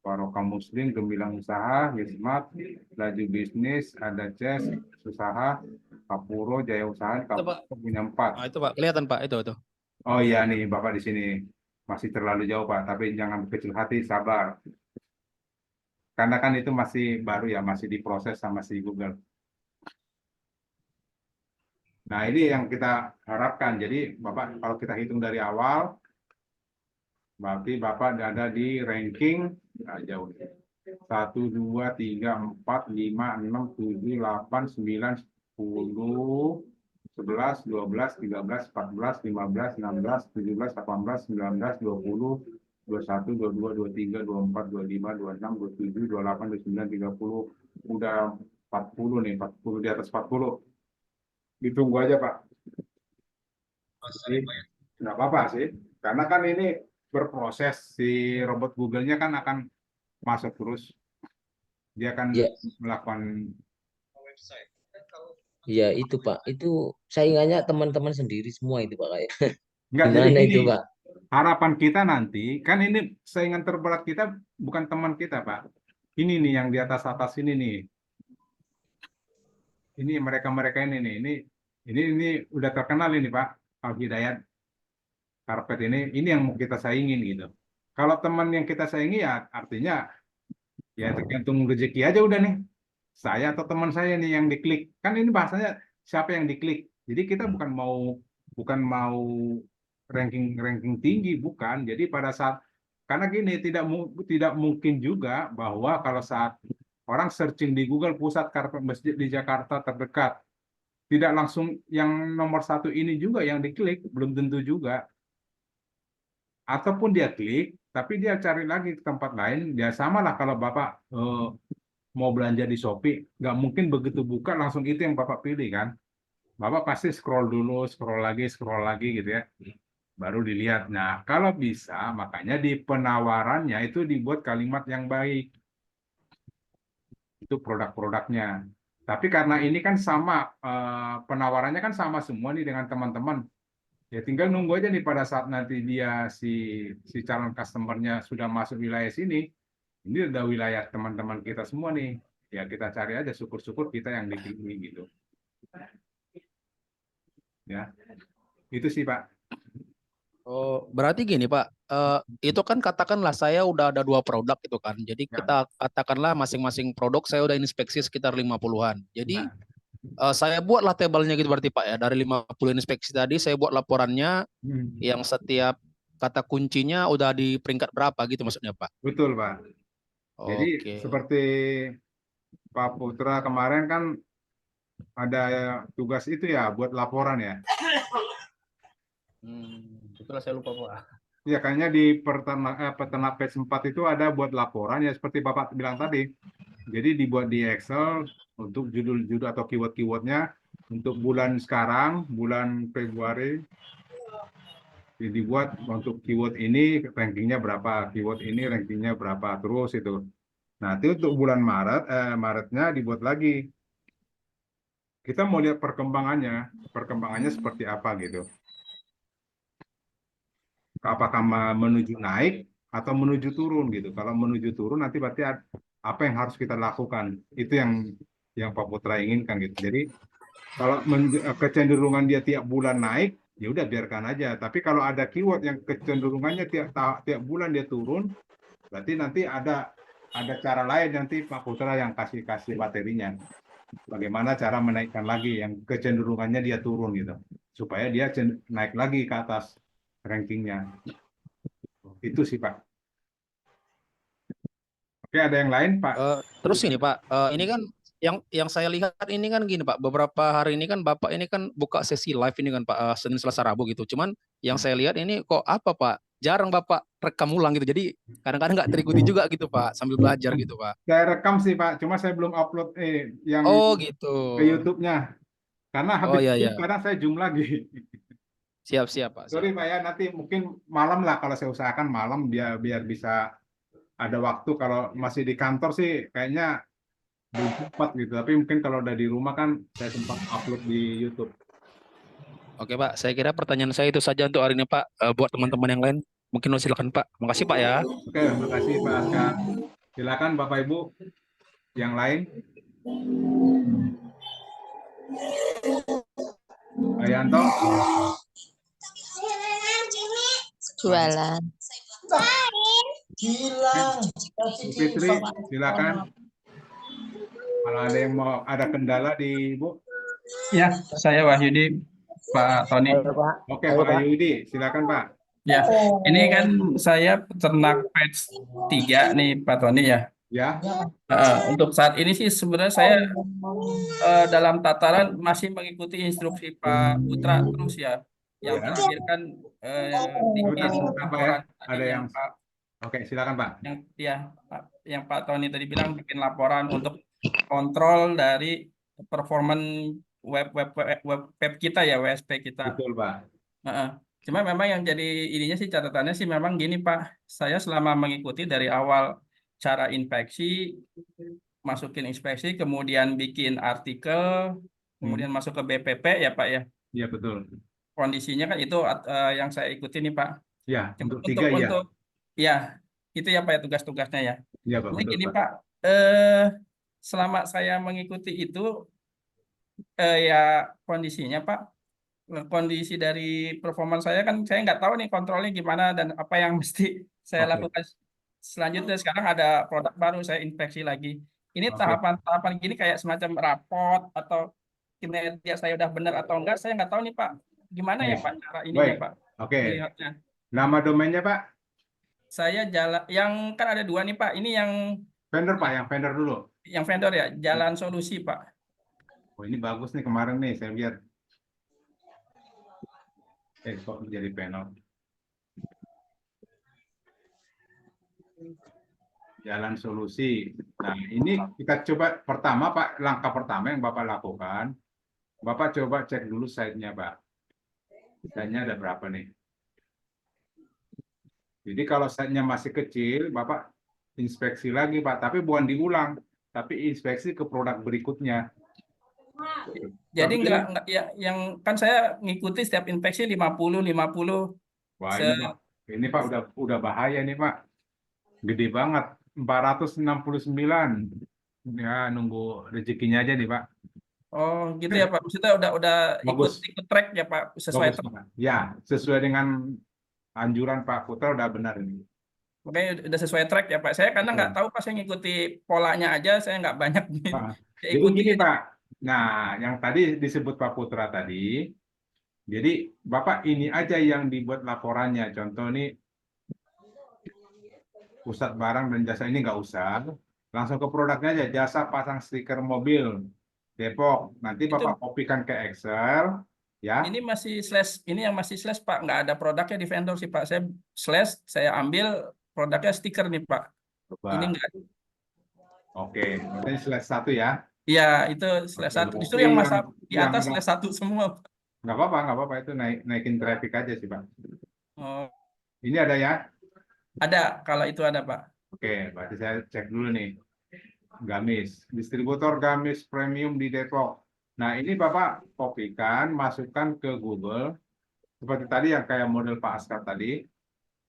[SPEAKER 1] Barokah Muslim, Gemilang Usaha, Wismat, Laju Bisnis, ada Ces, Usaha, Kapuro, Jaya Usaha, Kapuro punya 4.
[SPEAKER 10] Itu Pak, kelihatan Pak, itu.
[SPEAKER 1] Oh iya nih, Bapak di sini masih terlalu jauh Pak, tapi jangan kecil hati, sabar. Karena kan itu masih baru ya, masih diproses sama si Google. Nah, ini yang kita harapkan. Jadi, Bapak kalau kita hitung dari awal, berarti Bapak ada di ranking jauh. 1, 2, 3, 4, 5, 6, 7, 8, 9, 10, 11, 12, 13, 14, 15, 16, 17, 18, 19, 20, 21, 22, 23, 24, 25, 26, 27, 28, 29, 30. Udah 40 nih, 40 di atas 40. Ditunggu aja Pak. Nggak apa-apa sih, karena kan ini berproses, si robot Google-nya kan akan masuk terus. Dia akan melakukan.
[SPEAKER 3] Iya itu Pak, itu saingannya teman-teman sendiri semua itu Pak kayak.
[SPEAKER 1] Enggak,
[SPEAKER 3] Gimana
[SPEAKER 1] jadi
[SPEAKER 3] itu
[SPEAKER 1] gini,
[SPEAKER 3] Pak?
[SPEAKER 1] harapan kita nanti, kan ini saingan terberat kita bukan teman kita Pak. Ini nih yang di atas ini nih. Ini mereka-mereka ini nih, ini udah terkenal ini Pak, Al Hidayat karpet ini yang mau kita saingin gitu. Kalau teman yang kita saingi ya artinya ya tergantung rezeki aja udah nih. Saya atau teman saya nih yang diklik. Kan ini bahasanya siapa yang diklik. Jadi kita bukan mau ranking tinggi, bukan. Jadi pada saat, karena gini tidak mungkin juga bahwa kalau saat orang searching di Google pusat karpet masjid di Jakarta terdekat, tidak langsung yang nomor 1 ini juga yang diklik, belum tentu juga. Ataupun dia klik, tapi dia cari lagi ke tempat lain, ya sama lah kalau Bapak mau belanja di Shopee, nggak mungkin begitu buka langsung itu yang Bapak pilih kan. Bapak pasti scroll dulu, scroll lagi gitu ya, baru dilihat. Nah, kalau bisa, makanya di penawarannya itu dibuat kalimat yang baik. Itu produk-produknya. Tapi karena ini kan sama, penawarannya kan sama semua nih dengan teman-teman. Ya tinggal nunggu aja nih pada saat nanti dia si calon customernya sudah masuk wilayah sini. Ini udah wilayah teman-teman kita semua nih. Ya kita cari aja, syukur-syukur kita yang dipilih gitu. Ya, itu sih Pak.
[SPEAKER 10] Oh, berarti gini Pak, itu kan katakanlah saya udah ada 2 produk itu kan. Jadi kita katakanlah masing-masing produk saya udah inspeksi sekitar 50-an. Jadi saya buatlah tabelnya gitu berarti Pak ya. Dari 50 inspeksi tadi saya buat laporannya yang setiap kata kuncinya udah di peringkat berapa gitu maksudnya Pak.
[SPEAKER 1] Betul Pak. Jadi seperti Pak Putra kemarin kan ada tugas itu ya buat laporan ya.
[SPEAKER 10] Itulah saya lupa Pak.
[SPEAKER 1] Ya kayaknya di peternak pet 4 itu ada buat laporan ya seperti Bapak bilang tadi. Jadi dibuat di Excel untuk judul-judul atau keyword-keywordnya untuk bulan sekarang, bulan Februari. Dibuat untuk keyword ini rankingnya berapa, keyword ini rankingnya berapa, terus itu. Nanti untuk bulan Maretnya dibuat lagi. Kita mau lihat perkembangannya seperti apa gitu. Apakah menuju naik atau menuju turun gitu. Kalau menuju turun nanti berarti apa yang harus kita lakukan. Itu yang Pak Putra inginkan gitu. Jadi Kalau kecenderungan dia tiap bulan naik, ya udah biarkan aja. Tapi kalau ada keyword yang kecenderungannya tiap bulan dia turun, berarti nanti ada cara lain nanti Pak Putra yang kasih materinya. Bagaimana cara menaikkan lagi yang kecenderungannya dia turun gitu, supaya dia naik lagi ke atas rankingnya. Itu sih Pak. Oke, ada yang lain Pak?
[SPEAKER 10] Terus ini Pak, ini kan yang saya lihat ini kan gini Pak, beberapa hari ini kan Bapak ini kan buka sesi live ini kan Pak, Senin, Selasa, Rabu gitu. Cuman yang saya lihat ini kok apa Pak, jarang Bapak rekam ulang gitu. Jadi kadang-kadang nggak terikuti juga gitu Pak, sambil belajar gitu Pak.
[SPEAKER 1] Saya rekam sih Pak, cuma saya belum upload yang
[SPEAKER 10] Oh gitu.
[SPEAKER 1] ke YouTube-nya. Karena
[SPEAKER 10] Oh
[SPEAKER 1] habis
[SPEAKER 10] iya
[SPEAKER 1] itu
[SPEAKER 10] iya.
[SPEAKER 1] kadang saya zoom lagi.
[SPEAKER 10] Siap Pak.
[SPEAKER 1] Sorry
[SPEAKER 10] Siap.
[SPEAKER 1] Pak ya, nanti mungkin malam lah kalau saya usahakan malam biar bisa ada waktu. Kalau masih di kantor sih kayaknya belum sempat gitu. Tapi mungkin kalau udah di rumah kan saya sempat upload di YouTube.
[SPEAKER 10] Oke Pak, saya kira pertanyaan saya itu saja untuk hari ini Pak. Buat teman-teman yang lain, mungkin silakan Pak. Makasih Pak ya.
[SPEAKER 1] Oke, terima kasih Pak Aska. Silakan Bapak Ibu yang lain. Pak Yanto.
[SPEAKER 11] Jualan.
[SPEAKER 1] Bu Fitri, silakan. Kalau ada yang mau ada kendala di Ibu.
[SPEAKER 7] Ya, saya Wahyudi, Pak Tony.
[SPEAKER 1] Oke, Pak Wahyudi, silakan Pak.
[SPEAKER 7] Ya, ini kan saya peternak pets 3 nih Pak Tony ya.
[SPEAKER 1] Ya.
[SPEAKER 7] Untuk saat ini sih sebenarnya saya dalam tataran masih mengikuti instruksi Pak Putra terus ya. Yang terakhir kan bikin laporan
[SPEAKER 1] ada yang
[SPEAKER 7] Pak.
[SPEAKER 1] Oke, silakan Pak.
[SPEAKER 7] Yang Pak Tony tadi bilang bikin laporan untuk kontrol dari performan web kita ya, WSP kita.
[SPEAKER 1] Betul Pak.
[SPEAKER 7] Cuma memang yang jadi ininya sih catatannya sih memang gini Pak. Saya selama mengikuti dari awal cara inspeksi, masukin inspeksi, kemudian bikin artikel, kemudian masuk ke BPP ya Pak ya.
[SPEAKER 1] Iya betul.
[SPEAKER 7] Kondisinya kan itu yang saya ikuti nih Pak.
[SPEAKER 1] Ya, untuk 3 ya.
[SPEAKER 7] Ya, itu ya Pak ya tugas-tugasnya ya.
[SPEAKER 1] Iya Pak, betul
[SPEAKER 7] Gini
[SPEAKER 1] Pak.
[SPEAKER 7] Pak, selama saya mengikuti itu ya kondisinya Pak, kondisi dari performa saya kan saya nggak tahu nih kontrolnya gimana dan apa yang mesti saya lakukan selanjutnya. Sekarang ada produk baru saya inspeksi lagi. Ini tahapan-tahapan gini kayak semacam raport atau kinerja saya udah benar atau enggak, saya nggak tahu nih Pak. Gimana ya Pak cara ininya Pak?
[SPEAKER 1] Oke.
[SPEAKER 7] Melihatnya.
[SPEAKER 1] Nama domainnya Pak?
[SPEAKER 7] Saya yang kan ada 2 nih Pak. Ini yang
[SPEAKER 1] vendor Pak, yang vendor dulu.
[SPEAKER 7] Yang vendor ya, Jalan Solusi Pak.
[SPEAKER 1] Oh ini bagus nih kemarin nih saya lihat. Kok jadi panel. Jalan Solusi. Nah ini kita coba pertama Pak, langkah pertama yang Bapak lakukan, Bapak coba cek dulu site-nya Pak. Site-nya ada berapa nih? Jadi kalau site-nya masih kecil, Bapak inspeksi lagi Pak, tapi bukan diulang, tapi inspeksi ke produk berikutnya.
[SPEAKER 7] Jadi enggak ya, yang kan saya ngikuti setiap inspeksi 50.
[SPEAKER 1] Wah, ini Pak udah bahaya nih Pak. Gede banget, 469. Ya nunggu rezekinya aja nih Pak.
[SPEAKER 7] Oh, gitu ya Pak. Maksudnya udah ikut track ya Pak, sesuai track.
[SPEAKER 1] Ya, sesuai dengan anjuran Pak Putra udah benar ini.
[SPEAKER 7] Makanya udah sesuai track ya Pak. Saya karena nggak tahu Pak, saya ngikuti polanya aja, saya nggak banyak nih.
[SPEAKER 1] Jadi gini Pak. Nah, yang tadi disebut Pak Putra tadi, jadi Bapak ini aja yang dibuat laporannya. Contoh nih, pusat barang dan jasa ini nggak usah, langsung ke produknya aja. Jasa pasang stiker mobil Depok. Nanti Bapak kopikan ke Excel, ya.
[SPEAKER 7] Ini yang masih slash Pak, nggak ada produknya di vendor sih Pak. Saya slash, saya ambil produknya stiker nih Pak.
[SPEAKER 1] Coba.
[SPEAKER 7] Ini enggak.
[SPEAKER 1] Oke, berarti slash 1 ya.
[SPEAKER 7] Iya, itu slash 1. Justru yang masa di atas slash 1 semua.
[SPEAKER 1] Nggak apa-apa itu naikin traffic aja sih Pak.
[SPEAKER 7] Oh.
[SPEAKER 1] Ini ada ya?
[SPEAKER 7] Ada, kalau itu ada Pak.
[SPEAKER 1] Oke, berarti saya cek dulu nih. Gamis, distributor Gamis Premium di Depok. Nah ini Bapak kopikan, masukkan ke Google. Seperti tadi yang kayak model Pak Askar tadi.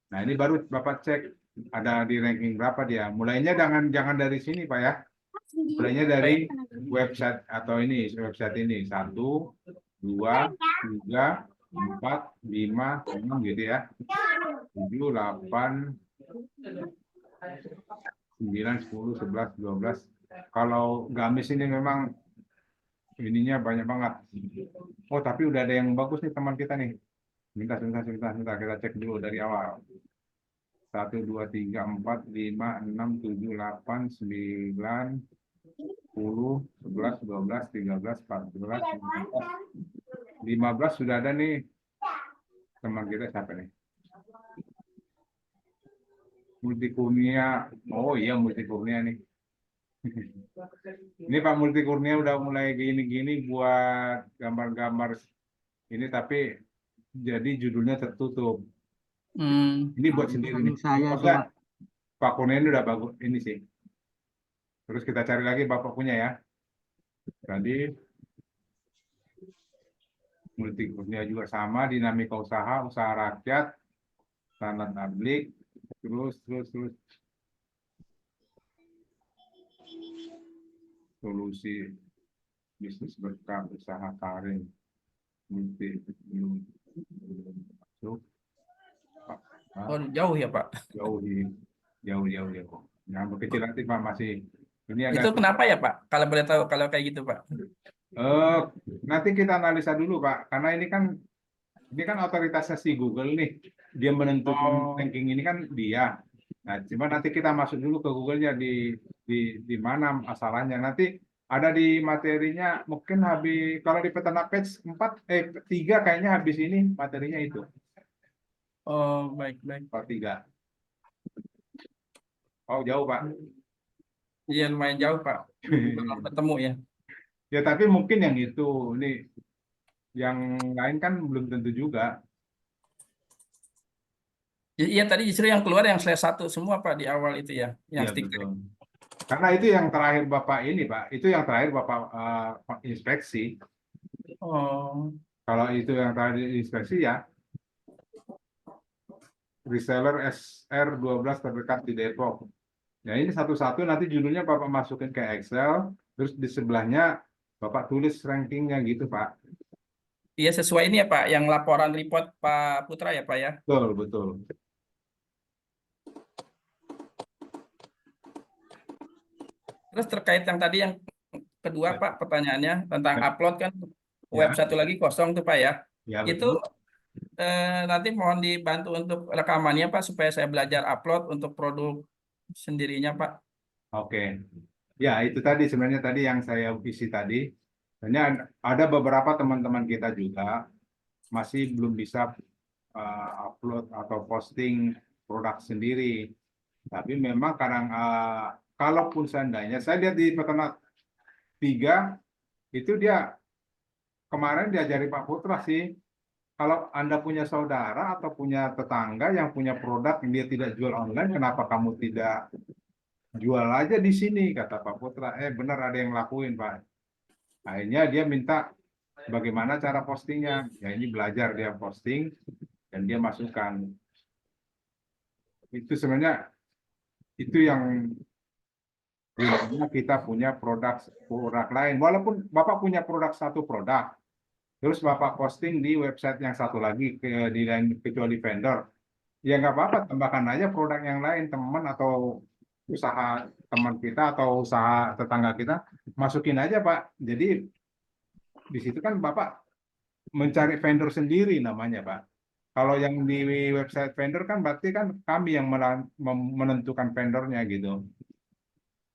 [SPEAKER 1] Nah ini baru Bapak cek ada di ranking berapa dia. Mulainya jangan dari sini Pak ya. Mulainya dari website atau ini, website ini 1, 2, 3, 4, 5, 6 gitu ya. 7, 8, 9, 10, 11, 12. Kalau gamis ini memang ininya banyak banget. Oh, tapi udah ada yang bagus nih teman kita nih. Sebentar, kita cek dulu dari awal. 1, 2, 3, 4, 5, 6, 7, 8, 9, 10, 11, 12, 13, 14, 15 sudah ada nih. Teman kita siapa nih? Multikurnia. Oh iya, Multikurnia nih. Ini Pak Multikurnia udah mulai gini-gini buat gambar-gambar ini, tapi jadi judulnya tertutup. Ini buat sendiri nih. Maksudnya, Pak Kurnia ini udah bagus ini sih. Terus kita cari lagi Bapak punya ya. Tadi Multikurnia juga sama, dinamika usaha, usaha rakyat, standar publik, terus solusi bisnis berkah, usaha karir, multi belum masuk.
[SPEAKER 7] Oh, jauh ya Pak.
[SPEAKER 1] Jauh. Yang kecil nanti Pak masih. Ini
[SPEAKER 7] Itu
[SPEAKER 1] ada.
[SPEAKER 7] kenapa ya Pak? Kalau boleh tahu kalau kayak gitu Pak.
[SPEAKER 1] Nanti kita analisa dulu Pak, karena ini kan otoritasnya si Google nih. Dia menentukan ranking ini kan dia. Nah, cuma nanti kita masuk dulu ke Google-nya di mana asalannya. Nanti ada di materinya mungkin habis kalau di peternak page 3 kayaknya habis ini materinya itu.
[SPEAKER 7] Oh, baik.
[SPEAKER 1] Part 3. Oh, jauh Pak.
[SPEAKER 7] Iya, lumayan jauh Pak. Belum ketemu ya.
[SPEAKER 1] Ya, tapi mungkin yang itu. Ini yang lain kan belum tentu juga.
[SPEAKER 7] Iya, tadi justru yang keluar yang /1 semua Pak di awal itu ya, yang
[SPEAKER 1] Ya,
[SPEAKER 7] stiker.
[SPEAKER 1] betul. Karena itu yang terakhir Bapak ini Pak, itu yang terakhir Bapak inspeksi.
[SPEAKER 7] Oh,
[SPEAKER 1] Kalau itu yang terakhir inspeksi ya, reseller SR12 terdekat di Depok. Ya ini satu-satu nanti judulnya Bapak masukin ke Excel, terus di sebelahnya Bapak tulis rankingnya gitu Pak.
[SPEAKER 7] iya sesuai ini ya Pak, yang laporan report Pak Putra ya Pak ya.
[SPEAKER 1] Betul.
[SPEAKER 7] Terus terkait yang tadi yang kedua Pak, pertanyaannya tentang
[SPEAKER 1] Ya.
[SPEAKER 7] upload kan
[SPEAKER 1] Ya.
[SPEAKER 7] web satu lagi kosong tuh Pak ya.
[SPEAKER 1] Ya,
[SPEAKER 7] Itu
[SPEAKER 1] betul.
[SPEAKER 7] nanti mohon dibantu untuk rekamannya Pak supaya saya belajar upload untuk produk sendirinya Pak.
[SPEAKER 1] Oke. Ya, itu tadi sebenarnya tadi yang saya isi tadi. Sebenarnya ada beberapa teman-teman kita juga masih belum bisa upload atau posting produk sendiri. Tapi memang kadang kalaupun seandainya saya lihat di peternak 3 itu dia kemarin diajari Pak Putra sih. Kalau Anda punya saudara atau punya tetangga yang punya produk yang dia tidak jual online, kenapa kamu tidak jual aja di sini, kata Pak Putra. Benar ada yang lakuin Pak. Akhirnya dia minta bagaimana cara postingnya. Ya ini belajar dia posting dan dia masukkan. Itu sebenarnya itu yang kita punya produk lain. Walaupun Bapak punya produk satu produk, terus Bapak posting di website yang satu lagi di lain kecuali vendor, ya nggak apa-apa, tambahkan aja produk yang lain teman atau usaha teman kita atau usaha tetangga kita, masukin aja Pak. Jadi di situ kan Bapak mencari vendor sendiri namanya Pak. Kalau yang di website vendor kan berarti kan kami yang menentukan vendornya gitu.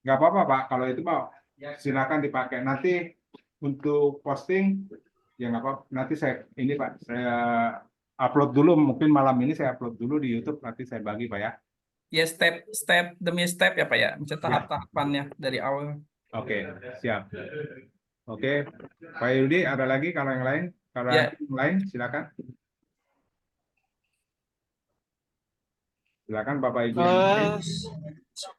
[SPEAKER 1] Nggak apa-apa Pak, kalau itu Pak silakan dipakai. Nanti untuk posting ya nggak apa, nanti saya upload dulu, mungkin malam ini saya upload dulu di YouTube, nanti saya bagi Pak ya.
[SPEAKER 7] Ya step demi step ya Pak ya, misalnya tahap-tahapannya dari awal.
[SPEAKER 1] Oke, siap. Oke, Pak Yudi ada lagi kalau yang lain? Kalau
[SPEAKER 7] Ya.
[SPEAKER 1] yang lain silakan. Silakan Bapak Ibu.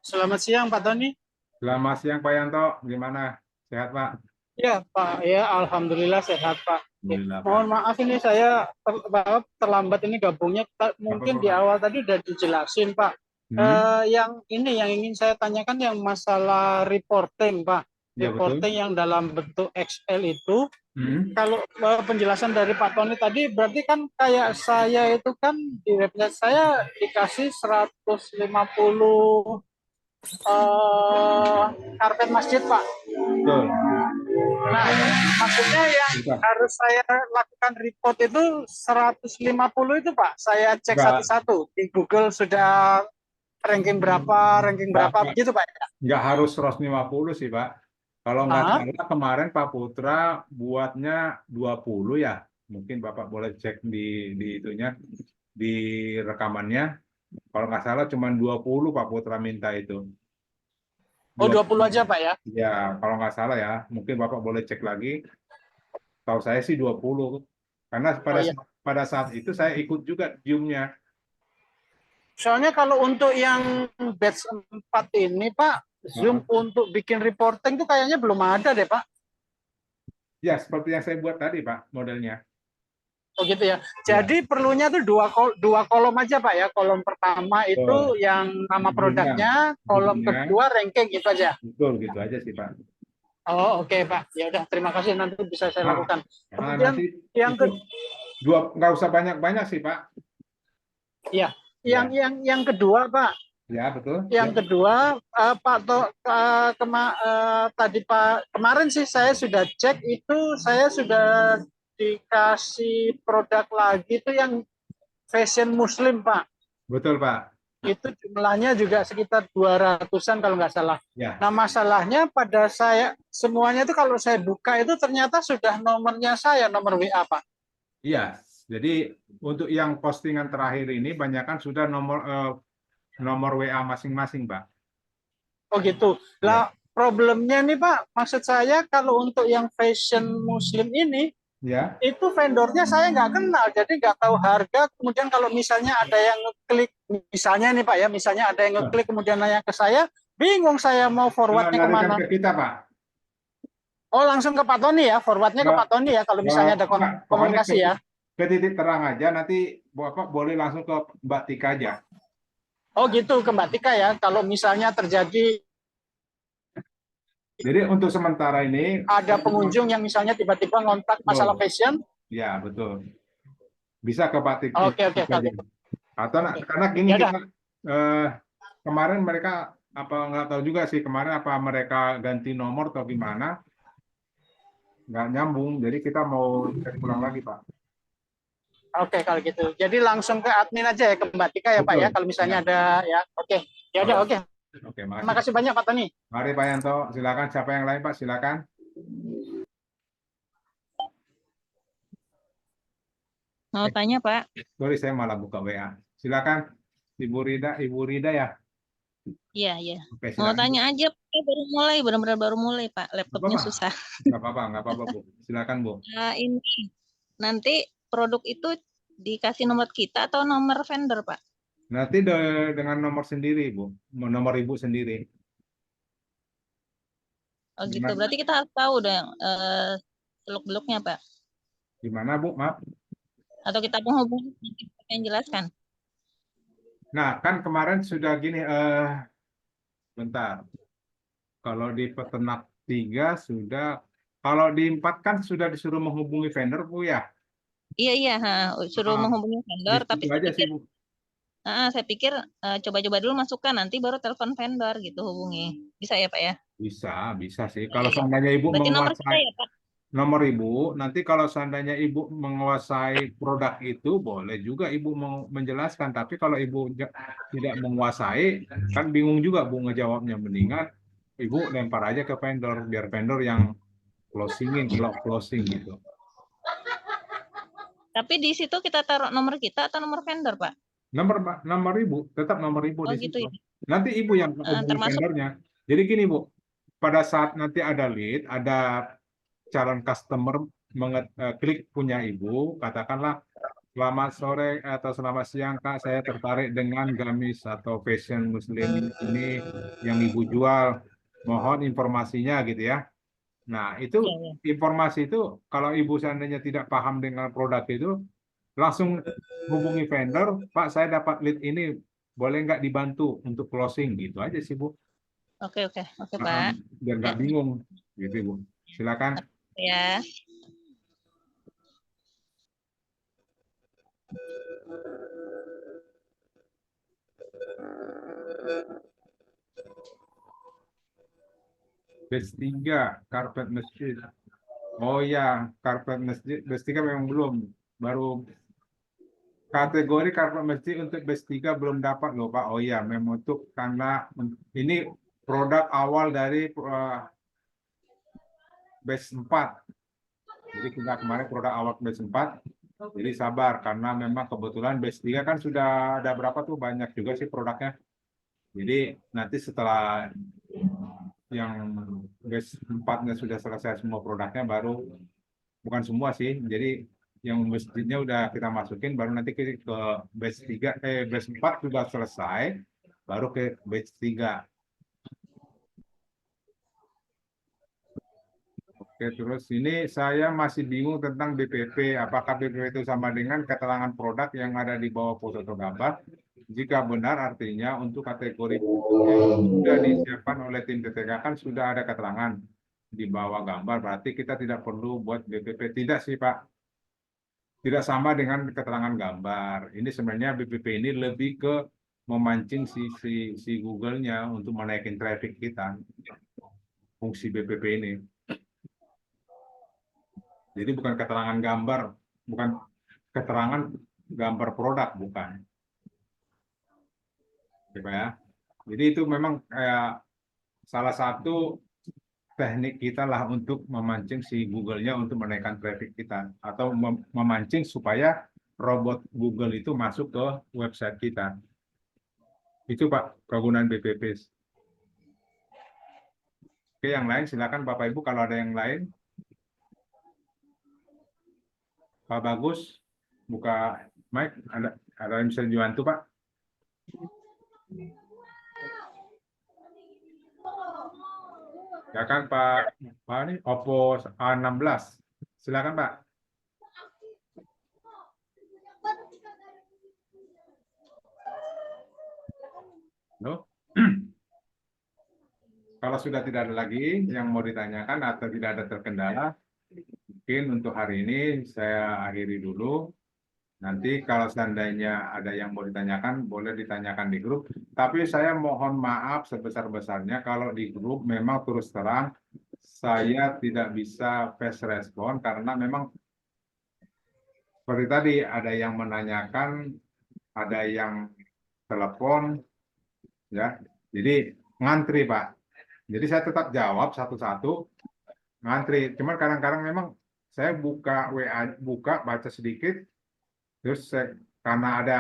[SPEAKER 12] Selamat siang Pak Tony.
[SPEAKER 1] Selamat siang Pak Yanto, gimana? Sehat Pak?
[SPEAKER 12] Ya Pak, ya Alhamdulillah sehat Pak.
[SPEAKER 1] Alhamdulillah, Pak.
[SPEAKER 12] Mohon maaf ini saya terlambat ini gabungnya. Mungkin di awal tadi udah dijelasin Pak. Yang ini yang ingin saya tanyakan yang masalah reporting, Pak.
[SPEAKER 1] Ya, betul.
[SPEAKER 12] Reporting yang dalam bentuk Excel itu,
[SPEAKER 1] Hmm.
[SPEAKER 12] kalau penjelasan dari Pak Tony tadi, berarti kan kayak saya itu kan di website saya dikasih 150 karpet masjid, Pak.
[SPEAKER 1] Betul.
[SPEAKER 12] Nah, maksudnya yang
[SPEAKER 1] Bisa.
[SPEAKER 12] harus saya lakukan report itu 150 itu, Pak. Saya cek
[SPEAKER 1] Enggak.
[SPEAKER 12] satu-satu di Google sudah ranking berapa
[SPEAKER 1] Enggak.
[SPEAKER 12] begitu, Pak.
[SPEAKER 1] Nggak harus 150 sih, Pak. Kalau nggak
[SPEAKER 12] Ah,
[SPEAKER 1] salah kemarin Pak Putra buatnya 20 ya. Mungkin Bapak boleh cek di itunya, di rekamannya. Kalau nggak salah cuma 20 Pak Putra minta itu.
[SPEAKER 12] oh 20 aja, Pak ya.
[SPEAKER 1] Ya, kalau nggak salah ya. Mungkin Bapak boleh cek lagi. Tahu saya sih 20. Karena
[SPEAKER 12] Oh iya.
[SPEAKER 1] pada saat itu saya ikut juga Zoom-nya.
[SPEAKER 12] Soalnya kalau untuk yang batch 4 ini, Pak, Zoom untuk bikin reporting tuh kayaknya belum ada deh, Pak.
[SPEAKER 1] Ya, seperti yang saya buat tadi, Pak, modelnya.
[SPEAKER 12] Oh gitu ya. Jadi perlunya tuh dua kolom aja, Pak ya. Kolom pertama itu yang nama produknya, kolom
[SPEAKER 1] Judulnya.
[SPEAKER 12] kedua ranking itu aja.
[SPEAKER 1] Betul, gitu aja sih, Pak.
[SPEAKER 12] Oh oke, Pak. Ya udah, terima kasih, nanti bisa saya lakukan. Kemudian
[SPEAKER 1] Nanti
[SPEAKER 12] yang
[SPEAKER 1] itu nggak usah banyak-banyak sih, Pak.
[SPEAKER 12] ya, yang kedua, Pak.
[SPEAKER 1] Ya, betul.
[SPEAKER 12] Yang kedua, Pak tadi Pak kemarin sih saya sudah cek itu, saya sudah dikasih produk lagi itu yang fashion muslim, Pak.
[SPEAKER 1] Betul, Pak.
[SPEAKER 12] Itu jumlahnya juga sekitar 200-an kalau nggak salah.
[SPEAKER 1] Ya.
[SPEAKER 12] Nah, masalahnya pada saya semuanya itu kalau saya buka itu ternyata sudah nomornya saya, nomor WA, Pak.
[SPEAKER 1] Iya. Jadi untuk yang postingan terakhir ini banyakkan sudah nomor WA masing-masing, Pak.
[SPEAKER 12] Oh gitu. Lah problemnya nih, Pak, maksud saya kalau untuk yang fashion muslim ini,
[SPEAKER 1] Ya.
[SPEAKER 12] itu vendornya saya nggak kenal, jadi nggak tahu harga. Kemudian kalau misalnya ada yang ngeklik, misalnya nih Pak ya, misalnya ada yang ngeklik kemudian nanya ke saya, bingung saya mau forwardnya kemana.
[SPEAKER 1] Ke kita, Pak.
[SPEAKER 12] Oh langsung ke Pak Tony ya, forwardnya ke Pak Tony ya, kalau misalnya ada komunikasi ya.
[SPEAKER 1] Ke titik terang aja, nanti Bapak boleh langsung ke Mbak Tika aja.
[SPEAKER 12] Oh gitu, ke Mbak Tika ya, kalau misalnya terjadi.
[SPEAKER 1] Jadi untuk sementara ini
[SPEAKER 12] ada pengunjung yang misalnya tiba-tiba ngontak masalah fashion.
[SPEAKER 1] Ya, betul. Bisa ke Pak Tika.
[SPEAKER 12] Oke.
[SPEAKER 1] Atau karena gini kita kemarin mereka nggak tahu juga sih kemarin apa mereka ganti nomor atau gimana. Nggak nyambung, jadi kita mau cek ulang lagi, Pak.
[SPEAKER 12] Oke, kalau gitu. Jadi langsung ke admin aja ya, ke Mbak Tika ya, Pak ya, kalau misalnya ada ya. Oke. Ya udah, oke.
[SPEAKER 1] Oke,
[SPEAKER 12] terima kasih banyak Pak Tony.
[SPEAKER 1] Mari Pak Yanto, silakan. Siapa yang lain Pak? Silakan.
[SPEAKER 11] Mau tanya Pak?
[SPEAKER 1] Sorry, saya malah buka WA. Silakan, Ibu Rida ya.
[SPEAKER 11] Iya.
[SPEAKER 1] Oke,
[SPEAKER 11] mau tanya aja, baru mulai, benar-benar baru mulai Pak. Laptopnya susah.
[SPEAKER 1] Nggak apa-apa Bu. Silakan Bu.
[SPEAKER 11] Ini nanti produk itu dikasih nomor kita atau nomor vendor Pak?
[SPEAKER 1] Nanti dengan nomor sendiri, Bu. Nomor Ibu sendiri.
[SPEAKER 11] Oh gitu. Berarti kita harus tahu dong seluk-beluknya, Pak.
[SPEAKER 1] Gimana, Bu? Maaf.
[SPEAKER 11] Atau kita menghubungi yang jelaskan.
[SPEAKER 1] Nah, kan kemarin sudah gini, bentar. Kalau di peternak 3 sudah, kalau di 4 kan sudah disuruh menghubungi vendor, Bu ya?
[SPEAKER 11] Iya, suruh menghubungi vendor, tapi saya pikir coba-coba dulu masukkan, nanti baru telepon vendor gitu hubungi. Bisa ya Pak ya?
[SPEAKER 1] Bisa sih. Kalau seandainya Ibu menguasai nomor Ibu, nanti kalau seandainya Ibu menguasai produk itu, boleh juga Ibu menjelaskan. Tapi kalau Ibu tidak menguasai, kan bingung juga Bu ngejawabnya. Mendingan Ibu lempar aja ke vendor, biar vendor yang closing gitu.
[SPEAKER 11] Tapi di situ kita taruh nomor kita atau nomor vendor, Pak?
[SPEAKER 1] Nomor Ibu, tetap nomor Ibu di situ.
[SPEAKER 11] Gitu ya?
[SPEAKER 1] Nanti Ibu yang hubungi vendornya. Jadi gini Bu, pada saat nanti ada lead, ada calon customer klik punya Ibu, katakanlah selamat sore atau selamat siang Kak, saya tertarik dengan gamis atau fashion muslim ini yang Ibu jual, mohon informasinya gitu ya. Nah itu informasi itu kalau Ibu seandainya tidak paham dengan produk itu, langsung hubungi vendor, Pak saya dapat lead ini boleh nggak dibantu untuk closing gitu aja sih Bu.
[SPEAKER 11] Oke, Pak.
[SPEAKER 1] Biar nggak bingung gitu Bu. Silakan.
[SPEAKER 11] Ya.
[SPEAKER 1] Batch 3 karpet masjid. Oh ya, karpet masjid batch 3 memang belum, baru kategori karpet masjid untuk batch 3 belum dapat loh Pak. Oh iya, memang untuk karena ini produk awal dari batch 4. Jadi kita kemarin produk awal batch 4. Jadi sabar karena memang kebetulan batch 3 kan sudah ada berapa tuh, banyak juga sih produknya. Jadi nanti setelah yang batch 4-nya sudah selesai semua produknya, baru bukan semua sih. Jadi yang masjidnya udah kita masukin, baru nanti ke batch 3 batch 4 sudah selesai, baru ke batch 3. Oke, terus ini saya masih bingung tentang BPP. Apakah BPP itu sama dengan keterangan produk yang ada di bawah foto atau gambar? Jika benar, artinya untuk kategori yang sudah disiapkan oleh tim TTK kan sudah ada keterangan di bawah gambar. Berarti kita tidak perlu buat BPP. Tidak sih Pak. Tidak sama dengan keterangan gambar. Ini sebenarnya BPP ini lebih ke memancing si Google-nya untuk menaikin traffic kita. Fungsi BPP ini. Jadi bukan keterangan gambar, bukan keterangan gambar produk, bukan. Oke, ya. Jadi itu memang kayak salah satu teknik kita lah untuk memancing si Google-nya untuk menaikkan traffic kita, atau memancing supaya robot Google itu masuk ke website kita. Itu Pak, kegunaan BPP. Oke, yang lain silakan Bapak Ibu kalau ada yang lain. Pak Bagus, buka mic. Ada yang bisa dibantu Pak? Ya kan Pak ini Oppo A16. Silakan Pak. Halo? Kalau sudah tidak ada lagi yang mau ditanyakan atau tidak ada terkendala, mungkin untuk hari ini saya akhiri dulu. Nanti kalau seandainya ada yang mau ditanyakan, boleh ditanyakan di grup. Tapi saya mohon maaf sebesar-besarnya kalau di grup memang terus terang saya tidak bisa fast respon karena memang seperti tadi ada yang menanyakan, ada yang telepon, ya. Jadi ngantri Pak. Jadi saya tetap jawab satu-satu, ngantri. Cuman kadang-kadang memang saya buka WA, baca sedikit, terus karena ada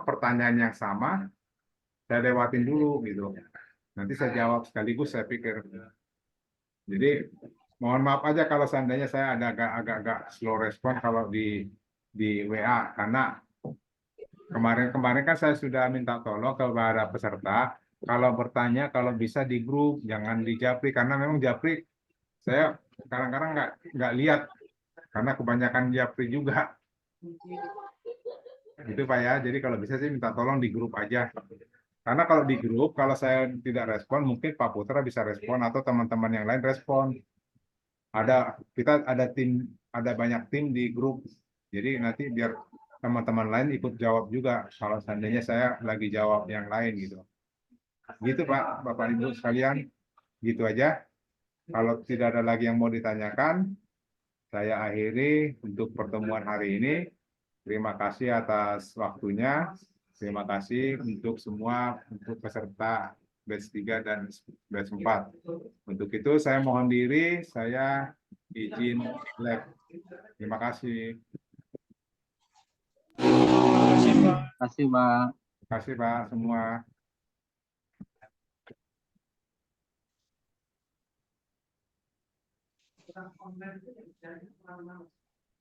[SPEAKER 1] pertanyaan yang sama, saya lewatin dulu gitu. Nanti saya jawab sekaligus, saya pikir. Jadi mohon maaf aja kalau seandainya saya ada agak-agak slow respon kalau di WA, karena kemarin kan saya sudah minta tolong kepada peserta, kalau bertanya kalau bisa di grup, jangan di Japri, karena memang Japri saya kadang-kadang nggak lihat karena kebanyakan Japri juga. Gitu Pak ya. Jadi kalau bisa sih minta tolong di grup aja. Karena kalau di grup, kalau saya tidak respon, mungkin Pak Putra bisa respon atau teman-teman yang lain respon. Kita ada banyak tim di grup. Jadi nanti biar teman-teman lain ikut jawab juga kalau seandainya saya lagi jawab yang lain gitu. Gitu Pak, Bapak Ibu sekalian, gitu aja. Kalau tidak ada lagi yang mau ditanyakan, saya akhiri untuk pertemuan hari ini. Terima kasih atas waktunya. Terima kasih untuk semua, untuk peserta batch 3 dan batch 4. Untuk itu saya mohon diri, saya izin lab. Terima kasih.
[SPEAKER 2] Terima kasih Pak.
[SPEAKER 1] Terima kasih Pak semua.